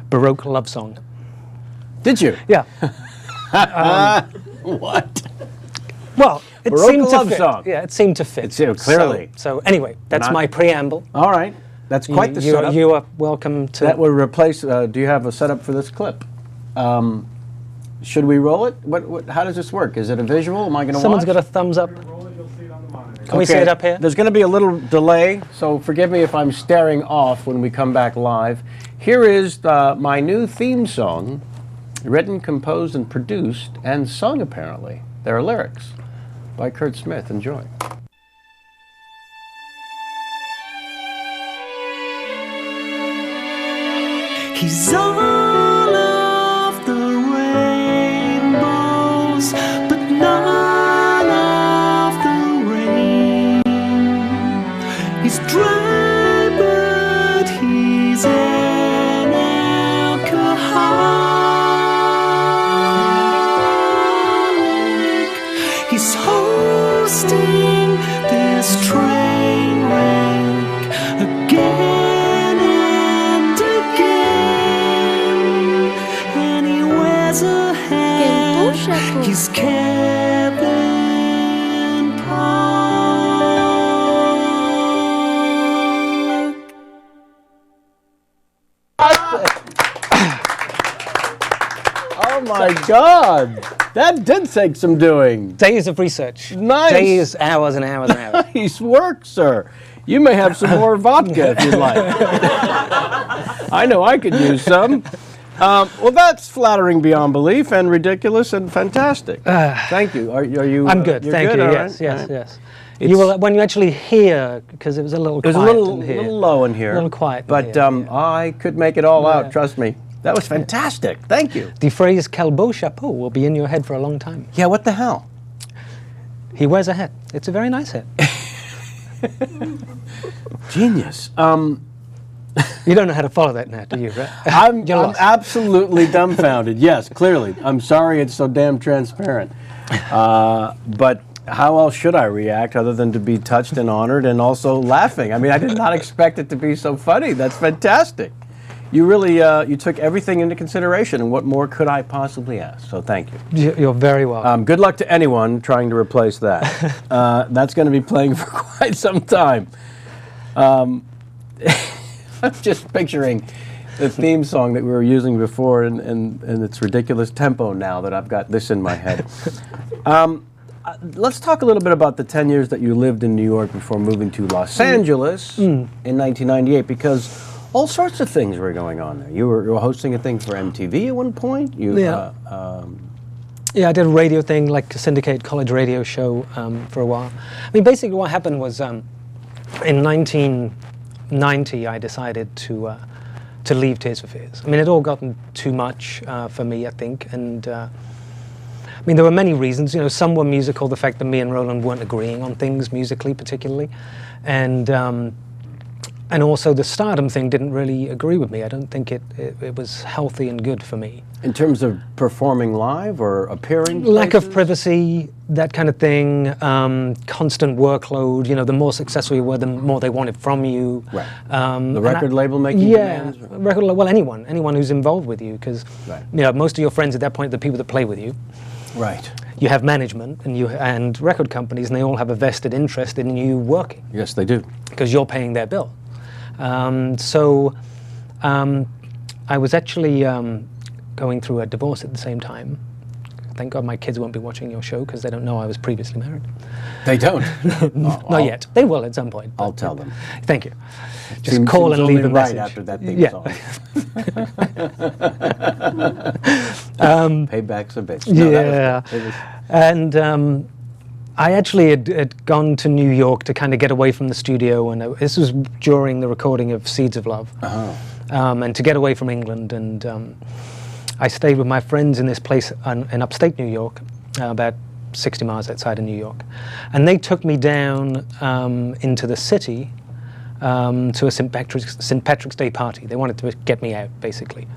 Baroque love song. Did you? Yeah. What? Well, it Baroque seemed to love fit. song. Yeah, it seemed to fit. Clearly. So anyway, that's my preamble. All right. That's quite the setup. You are welcome to... That would replace... do you have a setup for this clip? Should we roll it? How does this work? Is it a visual? Am I going to watch? Someone's got a thumbs up. Can we see it up here? There's going to be a little delay, so forgive me if I'm staring off when we come back live. Here is my new theme song, written, composed, and produced, and sung, apparently. There are lyrics by Curt Smith. Enjoy. He's all of the rainbows, but none of the rain. He's dry, but he's an alcoholic. He's hosting this train wreck again and again, and he wears a hat. He's Kevin Pollak. Oh my God! That did take some doing. Days of research. Nice. Days, hours and hours and hours. Nice work, sir. You may have some more vodka if you'd like. I know I could use some. Well, that's flattering beyond belief and ridiculous and fantastic. Thank you. Are you? I'm good. You're Thank good? you. All Yes, right. yes, All right. yes. You will, when you actually hear, because it was a little It was quiet a little, in here. little low in here. A little quiet in But here, I could make it all out. Yeah. Trust me. That was fantastic. Thank you. The phrase "quel beau chapeau" will be in your head for a long time. Yeah. What the hell? He wears a hat. It's a very nice hat. Genius. You don't know how to follow that now, do you? Right? I'm You're lost. absolutely dumbfounded. Yes, clearly. I'm sorry it's so damn transparent. But how else should I react other than to be touched and honored and also laughing? I mean, I did not expect it to be so funny. That's fantastic. You really, you took everything into consideration, and what more could I possibly ask? So thank you. You're very welcome. Good luck to anyone trying to replace that. That's going to be playing for quite some time. I'm just picturing the theme song that we were using before and its ridiculous tempo now that I've got this in my head. Let's talk a little bit about the 10 years that you lived in New York before moving to Los Angeles in 1998, because all sorts of things were going on there. You were hosting a thing for MTV at one point. Yeah, I did a radio thing, like a syndicated college radio show for a while. I mean, basically what happened was in 1990 I decided to leave Tears for Fears. I mean, it all gotten too much for me, I think, and I mean, there were many reasons. You know, some were musical, the fact that me and Roland weren't agreeing on things musically, particularly, and also the stardom thing didn't really agree with me. I don't think it was healthy and good for me. In terms of performing live or appearing Lack places? of privacy, that kind of thing, constant workload. You know, the more successful you were, the more they wanted from you. Right. The record label making demands? Well, anyone who's involved with you, because Right. you know, most of your friends at that point are the people that play with you. Right. You have management and record companies, and they all have a vested interest in you working. Yes, they do. Because you're paying their bill. So I was actually going through a divorce at the same time. Thank God my kids won't be watching your show because they don't know I was previously married. They don't? Not yet. They will at some point. I'll tell them. Thank you. Just call and leave a message. Right after that theme song. Payback's a bitch. No, Yeah. And I actually had gone to New York to kind of get away from the studio, and this was during the recording of Seeds of Love, and to get away from England. And I stayed with my friends in this place in upstate New York, about 60 miles outside of New York. And they took me down into the city to a St. Patrick's Day party. They wanted to get me out, basically,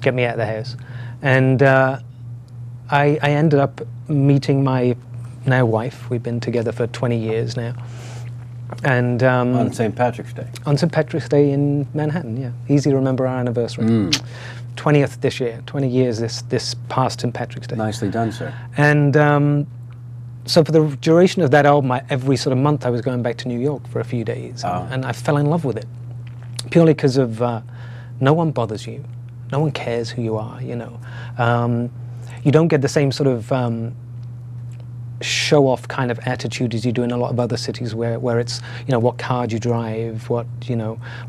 get me out of the house. And I ended up meeting my now wife. We've been together for 20 years now. And on St. Patrick's Day? On St. Patrick's Day in Manhattan, yeah. Easy to remember our anniversary. 20th this year, 20 years this past St. Patrick's Day. Nicely done, sir. And so for the duration of that album, every sort of month I was going back to New York for a few days. And I fell in love with it. Purely because of no one bothers you. No one cares who you are, you know. You don't get the same sort of show-off kind of attitude as you do in a lot of other cities where it's, you know, what car you drive, what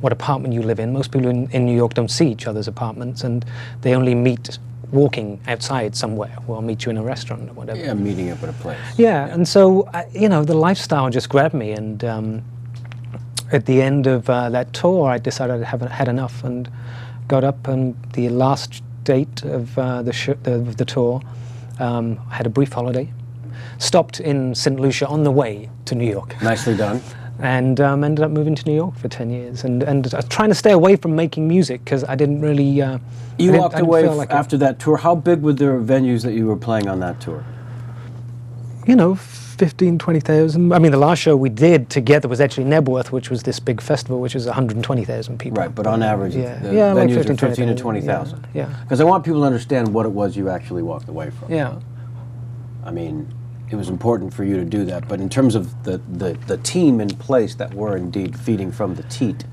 apartment you live in. Most people in New York don't see each other's apartments, and they only meet walking outside somewhere. Well, I'll meet you in a restaurant or whatever. Yeah, meeting up at a place. Yeah, and so, you know, the lifestyle just grabbed me, and at the end of that tour, I decided I had enough and got up, and the last date of the tour, I had a brief holiday. Stopped in St. Lucia on the way to New York. Nicely done. And ended up moving to New York for 10 years. And trying to stay away from making music because I didn't really... You walked away after that tour. How big were the venues that you were playing on that tour? You know, 15, 20,000. I mean, the last show we did together was actually Nebworth, which was this big festival, which was 120,000 people. Right, but on average, the like venues 15, are 15 to 20,000. Yeah. Because I want people to understand what it was you actually walked away from. Yeah. I mean, it was important for you to do that, but in terms of the team in place that were indeed feeding from the teat,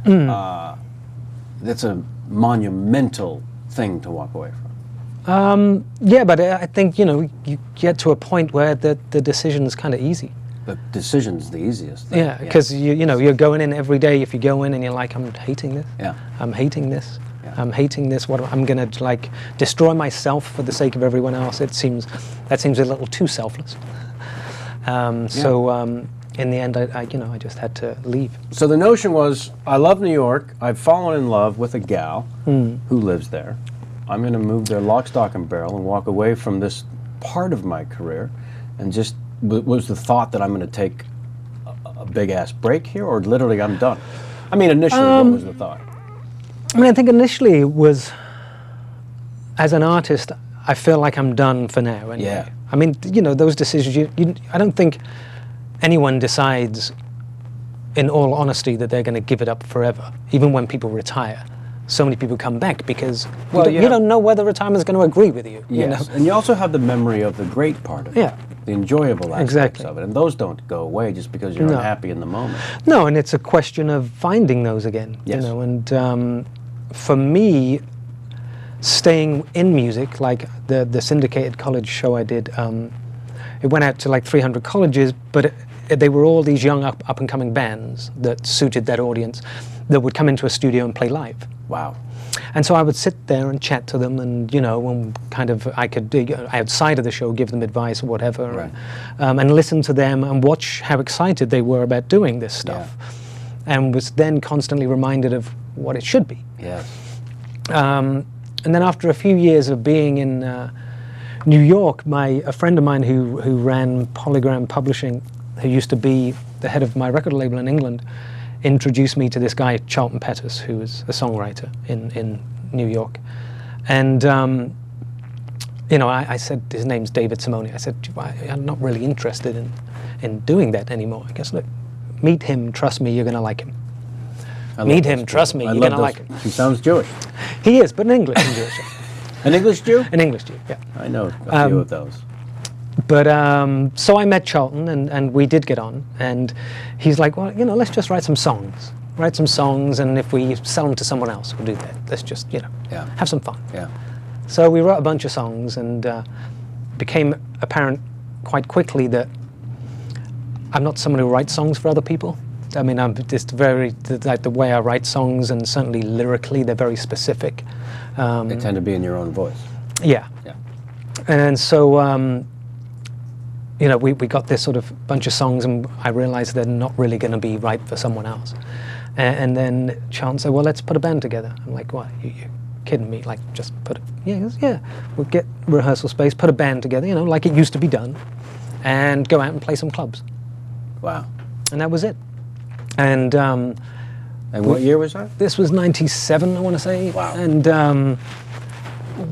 that's a monumental thing to walk away from. Yeah, but I think, you know, you get to a point where the decision's kind of easy. The decision's the easiest thing. Yeah, because you know, you're going in every day. If you go in and you're like, I'm hating this. Yeah. I'm hating this. Yeah. I'm hating this. What I'm going to like destroy myself for the sake of everyone else. That seems a little too selfless. So in the end, I just had to leave. So the notion was, I love New York. I've fallen in love with a gal who lives there. I'm going to move there lock, stock, and barrel and walk away from this part of my career, and just was the thought that I'm going to take a big-ass break here, or literally I'm done? I mean, initially, what was the thought? I mean, I think initially it was, as an artist, I feel like I'm done for now. Anyway. Yeah. I mean, you know, those decisions. I don't think anyone decides, in all honesty, that they're going to give it up forever. Even when people retire, so many people come back because you don't know whether retirement's going to agree with you. Yes, You know? and you also have the memory of the great part of it. Yeah. The enjoyable aspects Exactly. of it, and those don't go away just because you're unhappy in the moment. No, and it's a question of finding those again. Yes. You know, and for me, staying in music, like the syndicated college show I did, it went out to like 300 colleges, but they were all these young up and coming bands that suited that audience that would come into a studio and play live. Wow. And so I would sit there and chat to them, and you know, and kind of I could outside of the show give them advice or whatever, Right. and listen to them and watch how excited they were about doing this stuff, and was then constantly reminded of what it should be. Yes. And then after a few years of being in New York, a friend of mine who ran Polygram Publishing, who used to be the head of my record label in England, introduced me to this guy, Charlton Pettus, who was a songwriter in New York. And, you know, I said, his name's David Simone. I said, I'm not really interested in doing that anymore. I guess, look, meet him, trust me, you're going to like him. Meet him, trust me, you're going to like him. He sounds Jewish. He is, but in English. An English Jew? An English Jew, yeah. I know a few of those. But so I met Charlton, and we did get on. And he's like, well, you know, let's just write some songs. And if we sell them to someone else, we'll do that. Let's just, you know, have some fun. Yeah. So we wrote a bunch of songs, and became apparent quite quickly that I'm not someone who writes songs for other people. I mean, I'm just like the way I write songs, and certainly lyrically, they're very specific. They tend to be in your own voice. Yeah. Yeah. And so, you know, we got this sort of bunch of songs, and I realized they're not really going to be right for someone else. And then Charlton said, well, let's put a band together. I'm like, what? You're kidding me? Like, just put it? Yeah, he goes, yeah. We'll get rehearsal space, put a band together, you know, like it used to be done, and go out and play some clubs. Wow. And that was it. And what year was that? this was 97, I want to say. Wow. And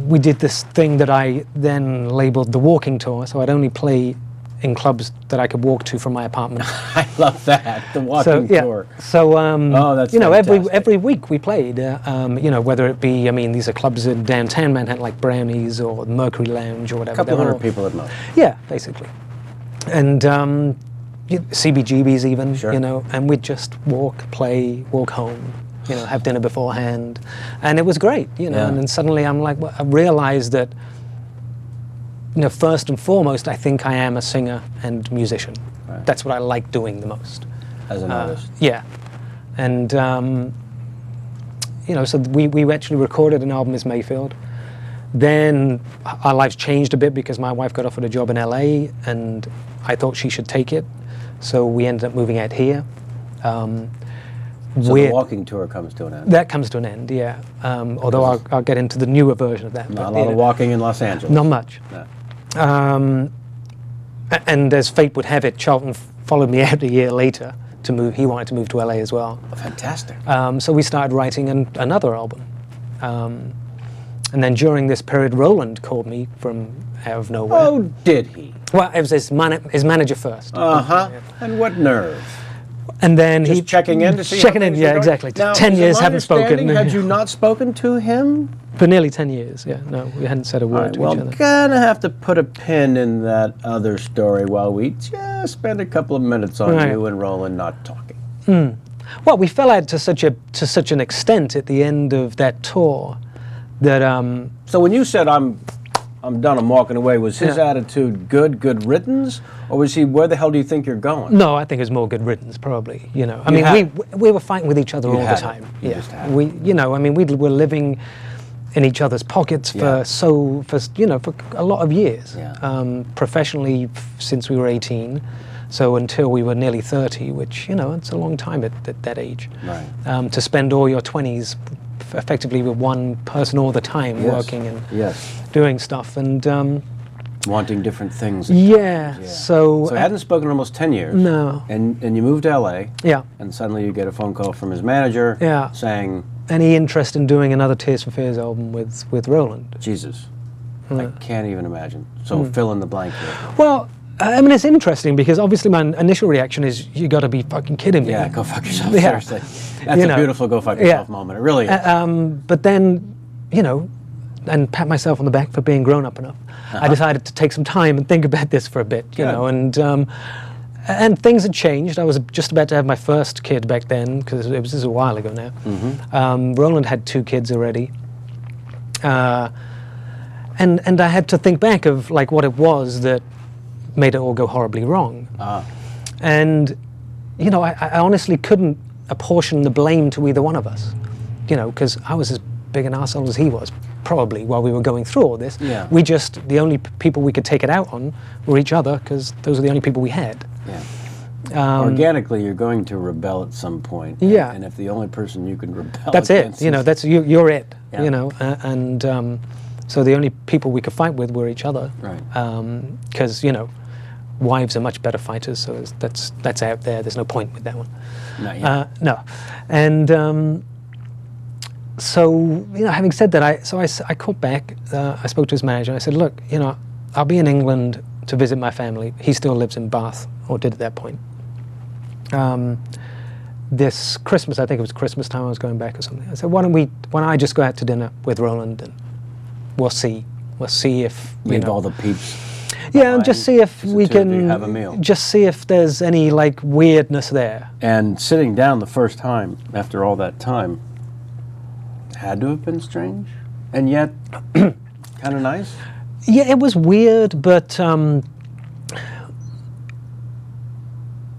we did this thing that I then labeled the walking tour, so I'd only play in clubs that I could walk to from my apartment. I love that, the walking tour. So, that's you know, fantastic. every week we played, you know, whether it be, I mean, these are clubs in downtown Manhattan, like Brownies or Mercury Lounge or whatever. A couple They're hundred all- people at most. Yeah, basically. And CBGBs even, Sure. you know, and we'd just walk, play, walk home, you know, have dinner beforehand. And it was great, you know, Yeah. and then suddenly I'm like, well, I realized that, you know, first and foremost, I think I am a singer and musician. Right. That's what I like doing the most. As an artist. Yeah. And, you know, so we actually recorded an album as Mayfield. Then our lives changed a bit because my wife got offered a job in LA, and I thought she should take it. So we ended up moving out here. So the walking tour comes to an end. That comes to an end, yeah. Although I'll get into the newer version of that. Not a but, lot you of know, walking in Los Angeles. Not much. No. And as fate would have it, Charlton followed me out a year later to move. He wanted to move to LA as well. Oh, fantastic. So we started writing another album. And then during this period, Roland called me from out of nowhere. Oh, did he? Well, it was his manager first. Uh-huh. And what nerve. And then Just he checking in to see checking how in, things yeah, are going? exactly. Now, 10 is it years my haven't spoken. understanding, Had you not spoken to him? For nearly 10 years, yeah. No, we hadn't said a All word right, to well, each other. gonna have to put a pin in that other story while we just spend a couple of minutes on Right. you and Roland not talking. Well, we fell out to such an extent at the end of that tour that So when you said I'm done, I'm walking away, was his Yeah. attitude good riddance, or was he, where the hell do you think you're going? no, I think it was more good riddance, probably. You know, I You mean, had we were fighting with each other all the had it. time. You Yeah, just had it. we, you know, I mean, we were living in each other's pockets Yeah. for a lot of years. Yeah. Professionally, since we were 18, so until we were nearly 30, which, you know, it's a long time at that age. Right. To spend all your 20s effectively with one person all the time, Yes. working and Yes. doing stuff, and Wanting different things. yeah. Yeah. So So I hadn't spoken in almost 10 years. no, And you moved to LA, yeah. and suddenly you get a phone call from his manager Yeah. saying, Any interest in doing another Tears for Fears album with Roland? Jesus. I can't even imagine. So fill in the blank here. Well, I mean, it's interesting because obviously my initial reaction is, you got to be fucking kidding me. Yeah, go fuck yourself, Yeah. seriously. That's a beautiful go fuck yourself moment. It really is. But then, you know, and pat myself on the back for being grown up enough. I decided to take some time and think about this for a bit, you know, and things had changed. I was just about to have my first kid back then, because this is a while ago now. Roland had 2 kids already. And I had to think back of like what it was that made it all go horribly wrong. And, you know, I honestly couldn't apportion the blame to either one of us, you know, because I was as big an arsehole as he was, probably, while we were going through all this. Yeah. We just, the only people we could take it out on were each other, because those are the only people we had. Yeah. Organically, you're going to rebel at some point. Yeah. And if the only person you can rebel That's against it, you know, that's, you're it, Yeah. you know, so the only people we could fight with were each other. Right. Because, you know, wives are much better fighters, so that's out there. There's no point with that one. Not yet. No. And so, you know, having said that, I called back, I spoke to his manager, I said, look, you know, I'll be in England to visit my family. He still lives in Bath, or did at that point. This Christmas, I think it was Christmas time, I was going back or something. I said, why don't I just go out to dinner with Roland, and we'll see if, you Leave know, all the peeps. yeah, and just see if we can have a meal. just see if there's any like weirdness there. And sitting down the first time after all that time had to have been strange, and yet kind of nice. Yeah, it was weird, but yeah,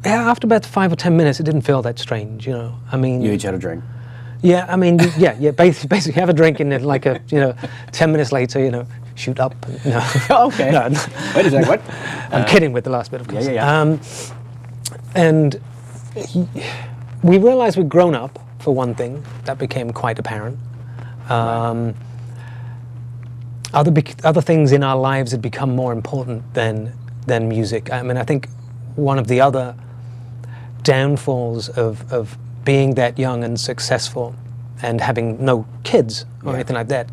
after about 5 or 10 minutes, it didn't feel that strange. You know, I mean, You each had a drink. yeah, I mean, yeah, basically have a drink, and then like 10 minutes later, you know, shoot up. No. Okay. No, Wait a second. What? I'm kidding with the last bit, of course. Yeah. And we realized we'd grown up, for one thing. That became quite apparent. Other things in our lives had become more important than music. I mean, I think one of the other downfalls of being that young and successful and having no kids or anything like that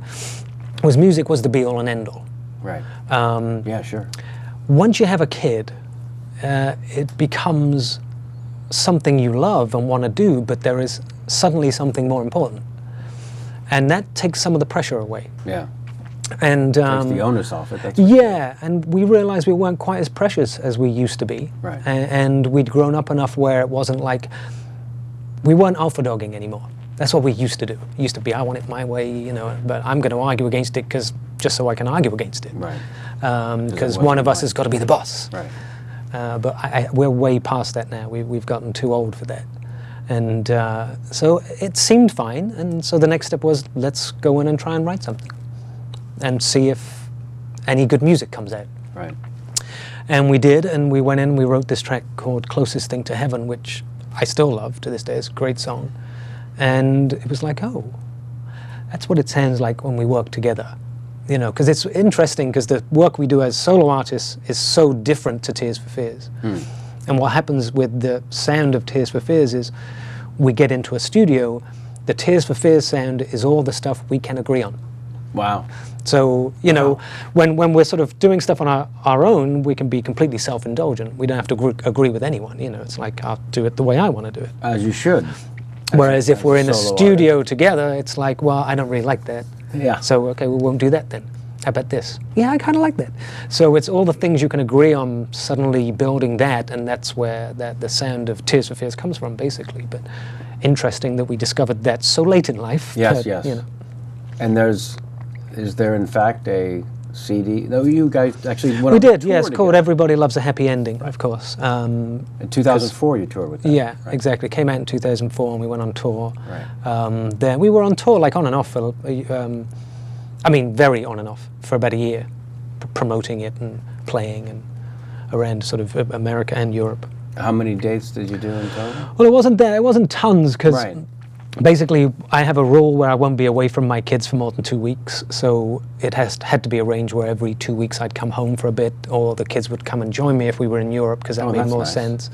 was music was the be-all and end-all. Right. Yeah, sure. Once you have a kid, it becomes something you love and want to do, but there is suddenly something more important. And that takes some of the pressure away. Yeah. And Takes the onus off it. That's yeah, and we realized we weren't quite as precious as we used to be. Right. And we'd grown up enough where it wasn't like, we weren't alpha dogging anymore. That's what we used to do. It used to be, I want it my way, you know, but I'm going to argue against it just so I can argue against it. Right. Because one of us has got to be the boss. Right. But we're way past that now. We've gotten too old for that. And so it seemed fine. And so the next step was, let's go in and try and write something and see if any good music comes out. Right. And we did, and we went in, we wrote this track called Closest Thing to Heaven, which I still love to this day. It's a great song. And it was like, oh, that's what it sounds like when we work together. You know, because it's interesting, because the work we do as solo artists is so different to Tears for Fears. And what happens with the sound of Tears for Fears is we get into a studio, the Tears for Fears sound is all the stuff we can agree on. Wow. So, you know, when we're sort of doing stuff on our own, we can be completely self-indulgent. We don't have to agree with anyone, you know. It's like, I'll do it the way I want to do it. As you should. Whereas if we're in a solo studio together, it's like, well, I don't really like that. Yeah. So, okay, we won't do that then. How about this? Yeah, I kind of like that. So it's all the things you can agree on, suddenly building that, and that's where the sound of Tears for Fears comes from, basically. But interesting that we discovered that so late in life. Yes, that, yes. You know. And is there in fact a CD? No, you guys actually went on We a did, tour yes, called together. Everybody Loves a Happy Ending, of course. In 2004 you toured with them. Yeah, right? exactly. Came out in 2004 and we went on tour. Right. There, we were on tour like on and off for, I mean, very on and off for about a year, promoting it and playing and around sort of America and Europe. How many dates did you do in total? Well, it wasn't tons, because Right. basically I have a rule where I won't be away from my kids for more than 2 weeks, so it had to be arranged where every 2 weeks I'd come home for a bit, or the kids would come and join me if we were in Europe, because that made that's more nice. sense.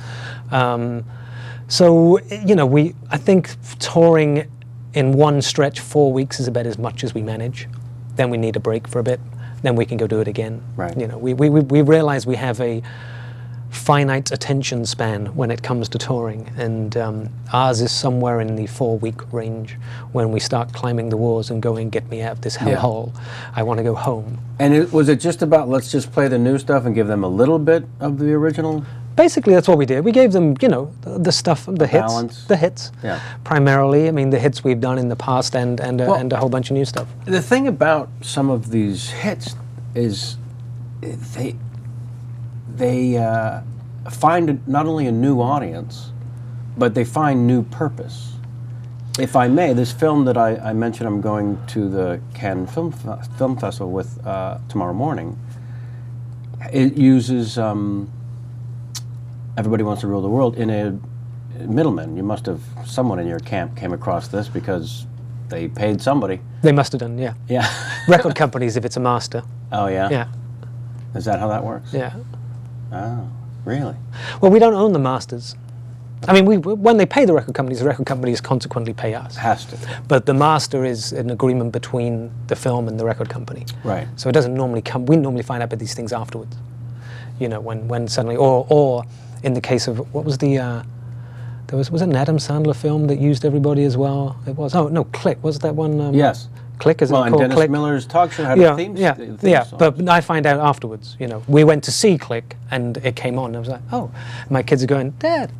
So, you know, I think touring in one stretch 4 weeks is about as much as we manage. Then we need a break for a bit. then we can go do it again. Right. You know, we realize we have a finite attention span when it comes to touring, and ours is somewhere in the 4-week range when we start climbing the walls and going, get me out of this hellhole. I want to go home. And was it just about, let's just play the new stuff and give them a little bit of the original? Basically, that's what we did. We gave them, you know, the stuff, the hits, balance. the hits. Yeah. Primarily, I mean, the hits we've done in the past, and a whole bunch of new stuff. The thing about some of these hits is they find not only a new audience, but they find new purpose. If I may, this film that I mentioned, I'm going to the Cannes Film Festival with tomorrow morning. It uses Everybody Wants to Rule the World in a middleman. You must have, someone in your camp came across this because they paid somebody. They must have done, yeah. Yeah. Record companies, if it's a master. Oh, yeah? Yeah. Is that how that works? Yeah. Oh, really? Well, we don't own the masters. I mean, when they pay the record companies consequently pay us. Has to. But the master is an agreement between the film and the record company. Right. So it doesn't normally come, we normally find out about these things afterwards. You know, when suddenly, or in the case of, what was the, was it an Adam Sandler film that used everybody as well? It was, oh no, Click, was that one? Yes. Click, is it Well, called and Dennis Click? Miller's talk show had Yeah, a theme yeah, song. but I find out afterwards, you know. We went to see Click, and it came on, and I was like, oh, my kids are going, Dad.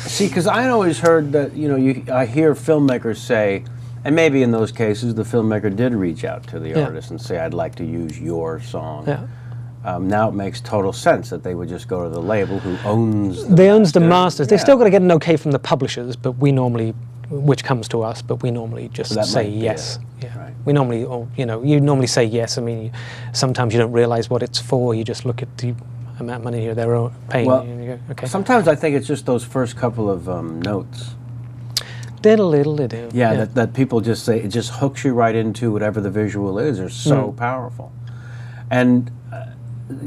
See, because I always heard that, you know, I hear filmmakers say, and maybe in those cases the filmmaker did reach out to the artist and say, I'd like to use your song. Yeah. Now it makes total sense that they would just go to the label who owns the They owns the masters. They've Yeah. still got to get an okay from the publishers, but we normally, which comes to us, but we normally just So that say might be yes. it. Yeah. Right. We normally, you know, you normally say yes. I mean, sometimes you don't realize what it's for. You just look at the amount of money they're paying. Well, and you go, okay. sometimes I think it's just those first couple of notes. Diddle-diddle-diddle. Yeah, that people just say, it just hooks you right into whatever the visual is. They're so powerful. And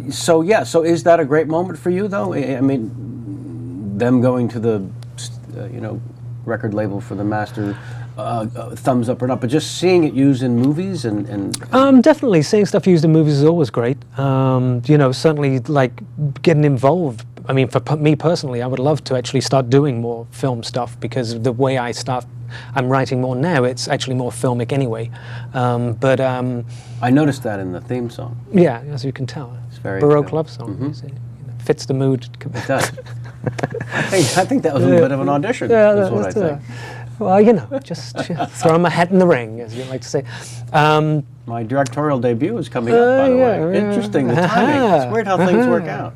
so is that a great moment for you, though? I mean, them going to the, you know, record label for the master, thumbs up or not, but just seeing it used in movies and Definitely, seeing stuff used in movies is always great. You know, certainly, like, getting involved. I mean, for me personally, I would love to actually start doing more film stuff, because the way I'm writing more now, it's actually more filmic anyway. I noticed that in the theme song. Yeah, as you can tell. It's very Baroque good. love song. You know, fits the mood. It does. I think that was a bit of an audition, is what I think. Well, you know, just throw my hat in the ring, as you like to say. My directorial debut is coming up, by the way. Interesting, the timing. It's weird how things work out.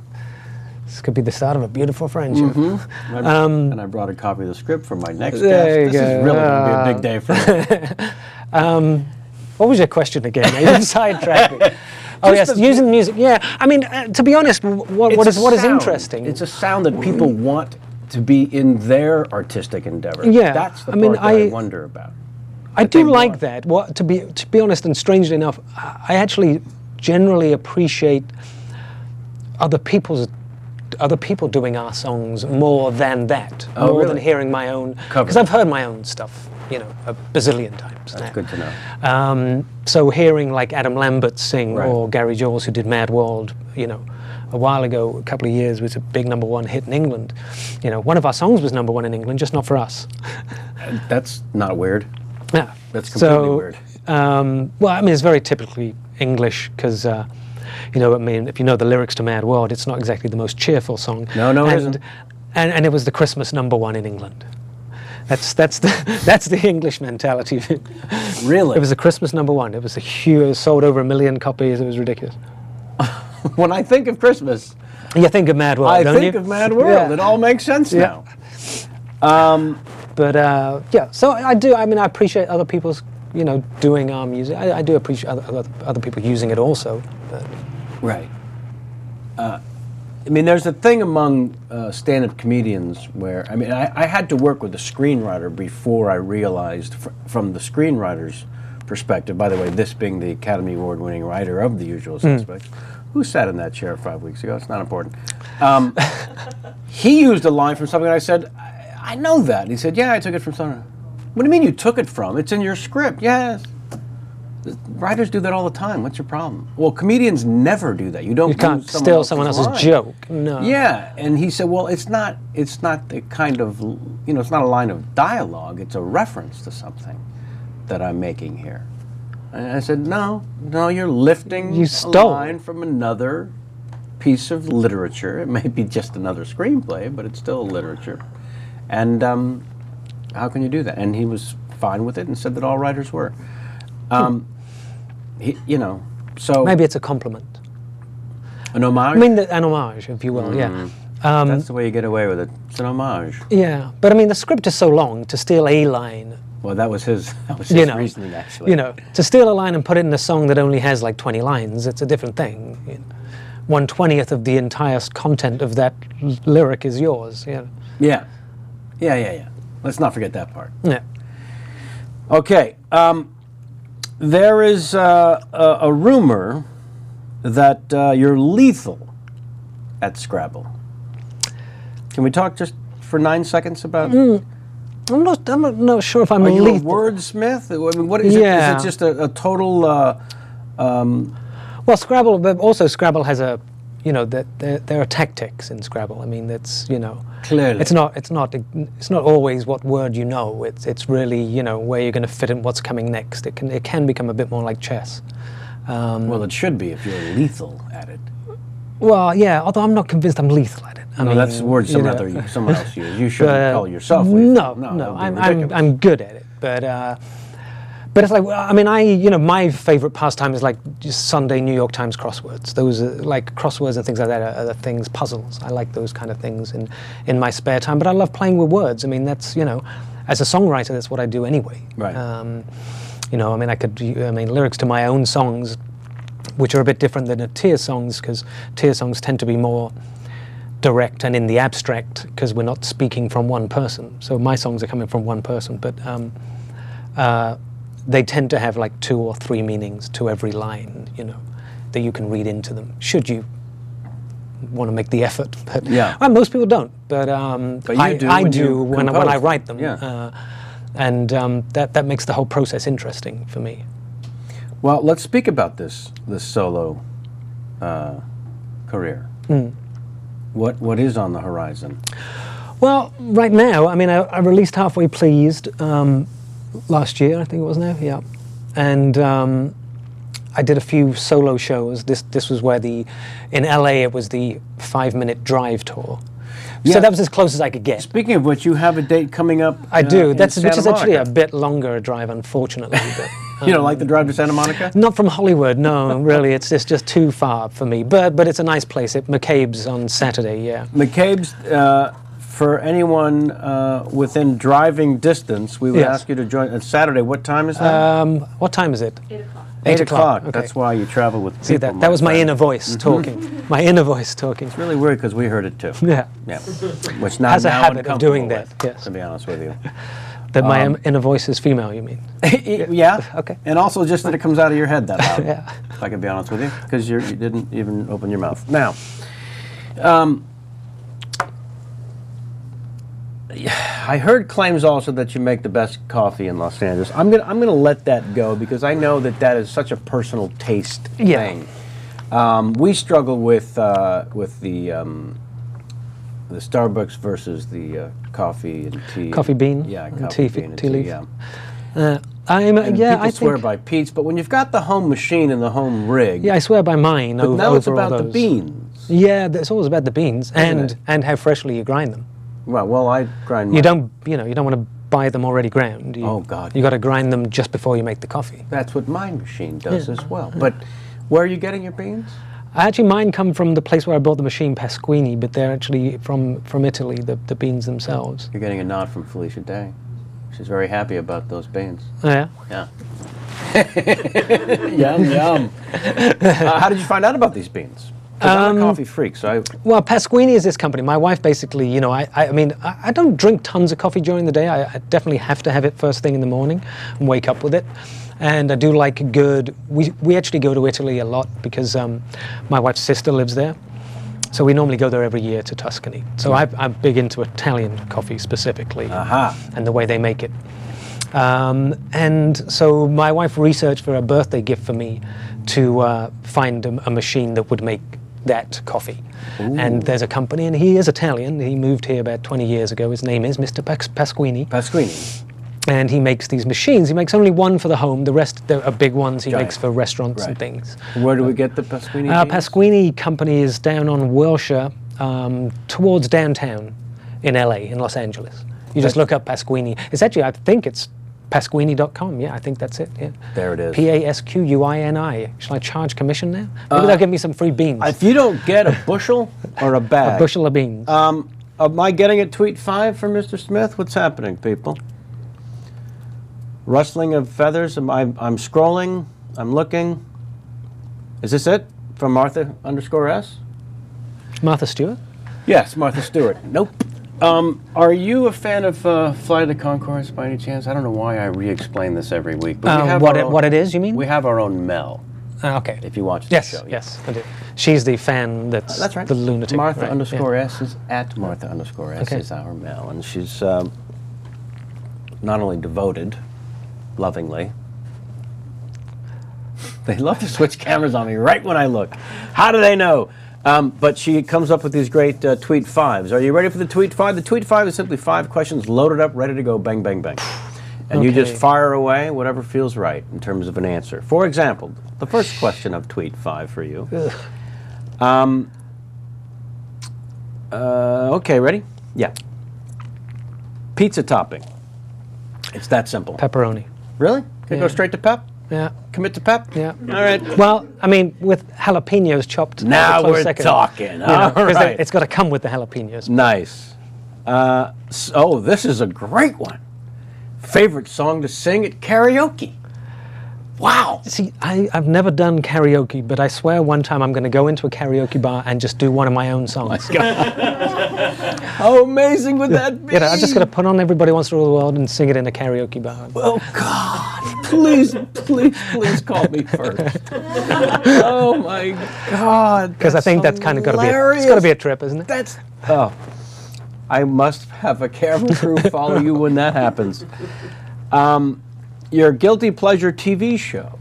This could be the start of a beautiful friendship. And I brought a copy of the script for my next There guest. you This is go. really going to be a big day for me. What was your question again? You didn't sidetrack me. Oh yes, using music. Yeah, I mean, to be honest, what is sound. interesting? It's a sound that people want to be in their artistic endeavor. Yeah, That's the I mean, part that I wonder about. I that they do like want. that. What to be honest, and strangely enough, I actually generally appreciate other people doing our songs more than that. Oh, more really? than hearing my own. Cover. Because I've heard my own stuff, you know, a bazillion times. That's now. good to know. So hearing like Adam Lambert sing, Right. or Gary Jules, who did Mad World, you know, a while ago, a couple of years, was a big #1 hit in England. You know, one of our songs was #1 in England, just not for us. That's not weird. Yeah, That's completely weird. Well, I mean, it's very typically English, because, you know, I mean, if you know the lyrics to Mad World, it's not exactly the most cheerful song. No, it isn't. And it was the Christmas #1 in England. That's the English mentality. Really? It was a Christmas #1. It was a huge, sold over 1 million copies. It was ridiculous. When I think of Christmas, You think of Mad World, I don't think you? of Mad World. Yeah. It all makes sense Yeah. now. But yeah, so I do. I mean, I appreciate other people's, you know, doing our music. I do appreciate other people using it also. But. Right. I mean, there's a thing among stand-up comedians where, I mean, I had to work with a screenwriter before I realized, from the screenwriter's perspective, by the way, this being the Academy Award-winning writer of The Usual Suspects, who sat in that chair 5 weeks ago, it's not important. He used a line from something, and I said, I know that. And he said, yeah, I took it from something. What do you mean you took it from? It's in your script. Yes. Writers do that all the time. What's your problem? Well, comedians never do that. You don't. You can't use steal someone else's line. joke. No. Yeah, and he said, well, it's not the kind of, it's not a line of dialogue. It's a reference to something that I'm making here. And I said, no, you're lifting You a stole. line from another piece of literature. It may be just another screenplay, but it's still literature. And how can you do that? And he was fine with it and said that all writers were. So Maybe it's a compliment. an homage. I mean, an homage, if you will, yeah. That's the way you get away with it. It's an homage. Yeah, but I mean, the script is so long, to steal a line, Well, that was his reasoning, actually. to steal a line and put it in a song that only has like 20 lines, it's a different thing. 1/20th of the entire content of that lyric is yours. Yeah. Let's not forget that part. Yeah. Okay. There is a rumor that you're lethal at Scrabble. Can we talk just for 9 seconds about? I'm not sure if I'm Are you a lethal. wordsmith? I mean, what is it? Yeah. Is it just a total? Well, Scrabble, but also Scrabble has a, there are tactics in Scrabble. I mean, that's, Clearly. it's not always what word you know. It's really, where you're going to fit in what's coming next. It can become a bit more like chess. Well, it should be if you're lethal at it. Well, yeah. Although I'm not convinced I'm lethal at it. I mean, That's a word someone else used. You shouldn't call yourself lethal. No. That would be ridiculous. I'm good at it, but it's like, I mean, my favorite pastime is like just Sunday New York Times crosswords. Those are like crosswords and things like that are the things, puzzles. I like those kind of things in my spare time. But I love playing with words. I mean, that's as a songwriter, that's what I do anyway. Right. I mean, lyrics to my own songs, which are a bit different than Tear songs, because Tear songs tend to be more direct and in the abstract, because we're not speaking from one person. So my songs are coming from one person, but they tend to have like 2 or 3 meanings to every line, that you can read into them, should you want to make the effort. But most people don't. But you do I when do you when compose I write them. Yeah. And that makes the whole process interesting for me. Well, let's speak about this solo career. What is on the horizon? Well, right now, I mean, I released Halfway Pleased last year, I think it was now, yeah. And I did a few solo shows. This was where in LA, it was the 5-minute drive tour. Yeah. So that was as close as I could get. Speaking of which, you have a date coming up. I do, which is actually a bit longer a drive, unfortunately. But, you don't like the drive to Santa Monica? not from Hollywood, no, really. It's just too far for me. But it's a nice place. McCabe's on Saturday, yeah. McCabe's, for anyone within driving distance, we would ask you to join on Saturday. What time is that? What time is it? 8 o'clock. 8 o'clock. Okay. That's why you travel with people. See, that was my friend. inner voice talking. My inner voice talking. It's really weird because we heard it too. Yeah. Yeah. Which now Has a now habit of doing uncomfortable that, with, yes. to be honest with you. That my inner voice is female, you mean? Yeah. Okay. And also just that it comes out of your head that loud. Yeah. If I can be honest with you, because you didn't even open your mouth. Now, I heard claims also that you make the best coffee in Los Angeles. I'm gonna let that go because I know that is such a personal taste thing. We struggle with the Starbucks versus the coffee and tea. Coffee bean? Yeah, and coffee tea, bean and tea leaf. Yeah. And People I swear think, by Pete's, but when you've got the home machine and the home rig, yeah, I swear by mine. but now it's over all about the those. beans. Yeah, it's always about the beans Isn't and how freshly you grind them. Well, I grind. You don't want to buy them already ground. Oh, God. You got to grind them just before you make the coffee. That's what my machine does as well. But where are you getting your beans? Actually, mine come from the place where I bought the machine, Pasquini, but they're actually from Italy, the beans themselves. You're getting a nod from Felicia Day. She's very happy about those beans. Yeah. Yeah. Yum, yum. How did you find out about these beans? 'Cause I'm a coffee freak, so Well, Pasquini is this company. My wife basically, I mean, I don't drink tons of coffee during the day. I definitely have to have it first thing in the morning and wake up with it. And I do like good, we actually go to Italy a lot because my wife's sister lives there. So we normally go there every year to Tuscany. So I'm big into Italian coffee specifically and the way they make it. And so my wife researched for a birthday gift for me to find a machine that would make that coffee. Ooh. And there's a company, and he is Italian. He moved here about 20 years ago. His name is Mr. Pasquini. Pasquini. And he makes these machines. He makes only one for the home. The rest are big ones he Giant. makes for restaurants and Right. things. Where do we get the Pasquini? beans? Pasquini company is down on Wilshire, towards downtown in LA, in Los Angeles. You just look up Pasquini. It's actually, I think it's Pasquini.com. Yeah, I think that's it. Yeah. There it is. Pasquini. Shall I charge commission now? Maybe they'll give me some free beans. If you don't get a bushel or a bag, A bushel of beans. am I getting a tweet 5 from Mr. Smith? What's happening, people? Rustling of feathers. I'm scrolling. I'm looking. Is this it from Martha_S? Martha Stewart? Yes, Martha Stewart. Nope. Are you a fan of Flight of the Conchords by any chance? I don't know why I re-explain this every week. But we have What it is, you mean? We have our own Mel. Okay. If you watch Yes, the show. yes, I do. She's the fan that's That's right. the lunatic. Martha right, underscore yeah. S is at Martha underscore S Okay. is our Mel. And she's not only devoted, lovingly. They love to switch cameras on me right when I look. How do they know? But she comes up with these great tweet 5s. Are you ready for the tweet 5? The tweet 5 is simply 5 questions loaded up, ready to go, bang, bang, bang. And you just Okay. fire away whatever feels right in terms of an answer. For example, the first question of tweet 5 for you. Okay, ready? Yeah. Pizza topping. It's that simple. Pepperoni. Really? Can Yeah. go straight to pep? Yeah, Commit to pep? yeah. All right. Well, I mean, with jalapenos chopped. Now at a close we're second, talking. you know, All 'cause right. it's got to come with the jalapenos. Nice. Oh, this is a great one. Favorite song to sing at karaoke? Wow. See, I've never done karaoke, but I swear one time I'm going to go into a karaoke bar and just do one of my own songs. How amazing would that be? You know, I'm just going to put on Everybody Wants to Rule the World and sing it in a karaoke bar. Oh, God. Please, please, please call me first. Oh, my God. Because I think that's kind of got to be it's got to be a trip, isn't it? That's, oh. I must have a camera crew follow you when that happens. Your guilty pleasure TV show.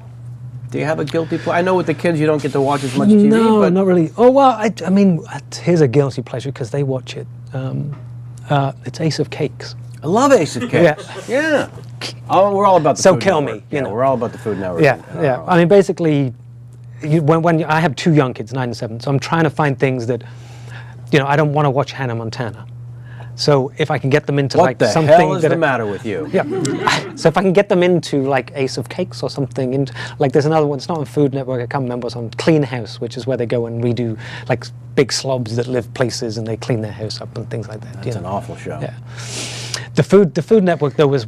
Do you have a guilty pleasure? I know with the kids you don't get to watch as much TV, No, but not really. Oh, well, I mean, here's a guilty pleasure because they watch it. It's Ace of Cakes. I love Ace of Cakes. Yeah. Oh, we're all about the So Food kill Network. me, you know. We're all about the Food Network. Yeah, yeah. I mean, basically, when I have 2 young kids, 9 and 7, so I'm trying to find things that, you know, I don't want to watch Hannah Montana. So if I can get them into What like the something hell is that the matter with you? Yeah. So if I can get them into like Ace of Cakes or something, into, like there's another one. It's not on Food Network. I can't remember. It's on Clean House, which is where they go and redo like big slobs that live places and they clean their house up and things like that. It's an awful show. Yeah. The Food Network though was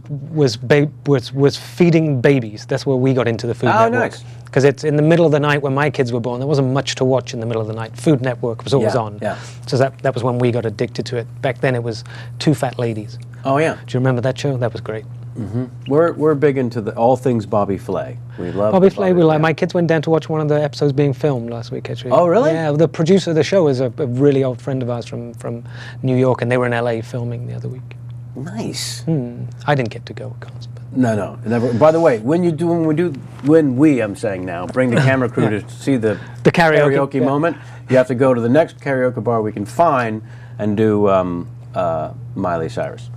feeding babies. That's where we got into the Food Network. Nice. Because it's in the middle of the night when my kids were born. There wasn't much to watch in the middle of the night. Food Network was always Yeah, on. yeah. So that was when we got addicted to it. Back then it was 2 Fat Ladies. Oh, yeah. Do you remember that show? That was great. We're big into all things Bobby Flay. We love Bobby Flay, we like. Flay. My kids went down to watch one of the episodes being filmed last week, actually. Oh, really? Yeah, the producer of the show is a really old friend of ours from New York, and they were in LA filming the other week. Nice. I didn't get to go, of course. But No, never. By the way, when I'm saying now, bring the camera crew to see the karaoke, yeah. moment, you have to go to the next karaoke bar we can find and do Miley Cyrus.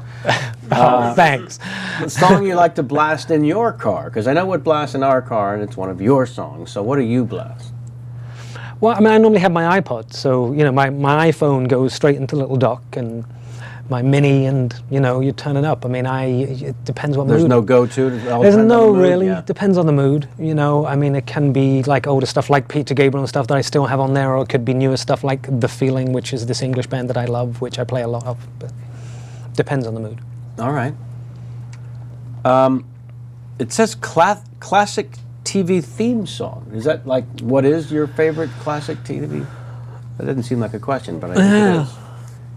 thanks. The song you like to blast in your car, because I know what blasts in our car, and it's one of your songs. So what do you blast? Well, I mean, I normally have my iPod, so you know, my iPhone goes straight into the little dock, and my Mini, and you know, you turn it up. I mean, it depends what There's mood. no go-to. There's no really. Yeah. Depends on the mood. You know, I mean, it can be like older stuff like Peter Gabriel and stuff that I still have on there, or it could be newer stuff like The Feeling, which is this English band that I love, which I play a lot of. But depends on the mood. All right. It says classic TV theme song. Is that like what is your favorite classic TV? That didn't seem like a question, but I think it is.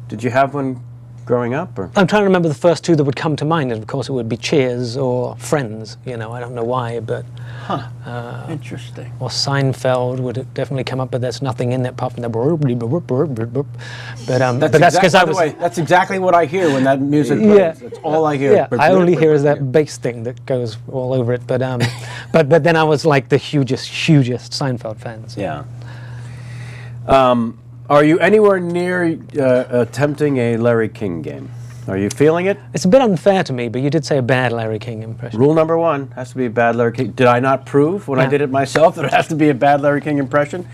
Did you have one growing up, or? I'm trying to remember the first 2 that would come to mind, and of course it would be Cheers or Friends. You know, I don't know why, but Interesting. Or Seinfeld would definitely come up, but there's nothing in there apart from the burp, burp, burp, burp, burp, burp. But that's because I was. By the way, that's exactly what I hear when that music plays. Yeah. That's all I hear. Yeah, I only hear is that bass thing that goes all over it. But but then I was like the hugest Seinfeld fan. So. Yeah. Are you anywhere near attempting a Larry King game? Are you feeling it? It's a bit unfair to me, but you did say a bad Larry King impression. Rule number 1 has to be a bad Larry King. Did I not prove when I did it myself that it has to be a bad Larry King impression?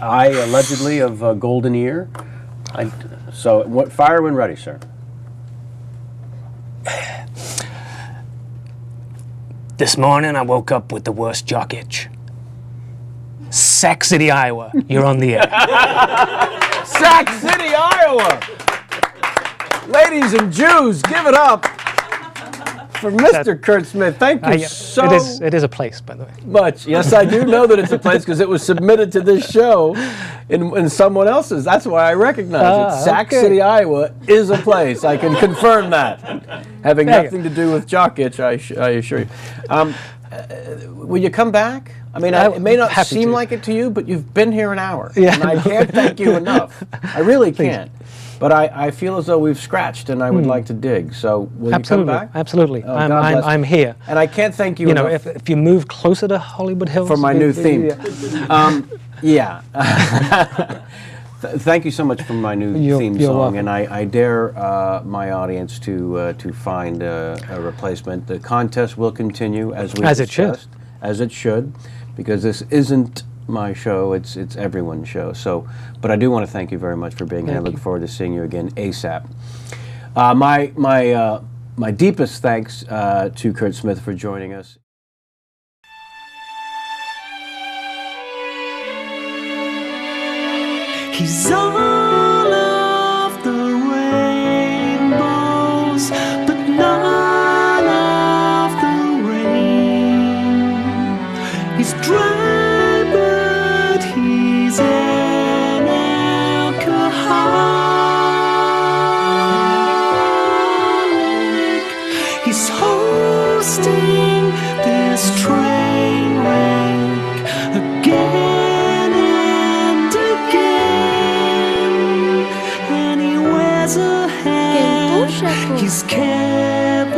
I allegedly of Golden Ear. So fire when ready, sir. This morning I woke up with the worst jock itch. Sac City, Iowa. You're on the air. Sac City, Iowa! Ladies and Jews, give it up for Mr. Curt Smith. Thank you so It is a place, by the way. much. Yes, I do know that it's a place because it was submitted to this show in someone else's. That's why I recognize it. Sac City, Iowa is a place. I can confirm that. Having nothing to do with jock itch, I assure you. Will you come back? I mean, it may not seem like it to you, but you've been here an hour. Yeah, and I can't thank you enough. I really can't. But I feel as though we've scratched, and I would like to dig. So will you come back? Absolutely. Oh, God bless. I'm here. And I can't thank you You know, enough if you move closer to Hollywood Hills. for my new theme. Yeah. Thank you so much for my new theme you're song, welcome. and I dare my audience to find a replacement. The contest will continue as we discussed, as it should, because this isn't my show; it's everyone's show. So, but I do want to thank you very much for being here. I look forward to seeing you again ASAP. My deepest thanks to Curt Smith for joining us. He's all of the rainbows, but none of the rain. He's dry, but he's an alcoholic. He's hosting this train wreck again and again. And he wears a hat he's kept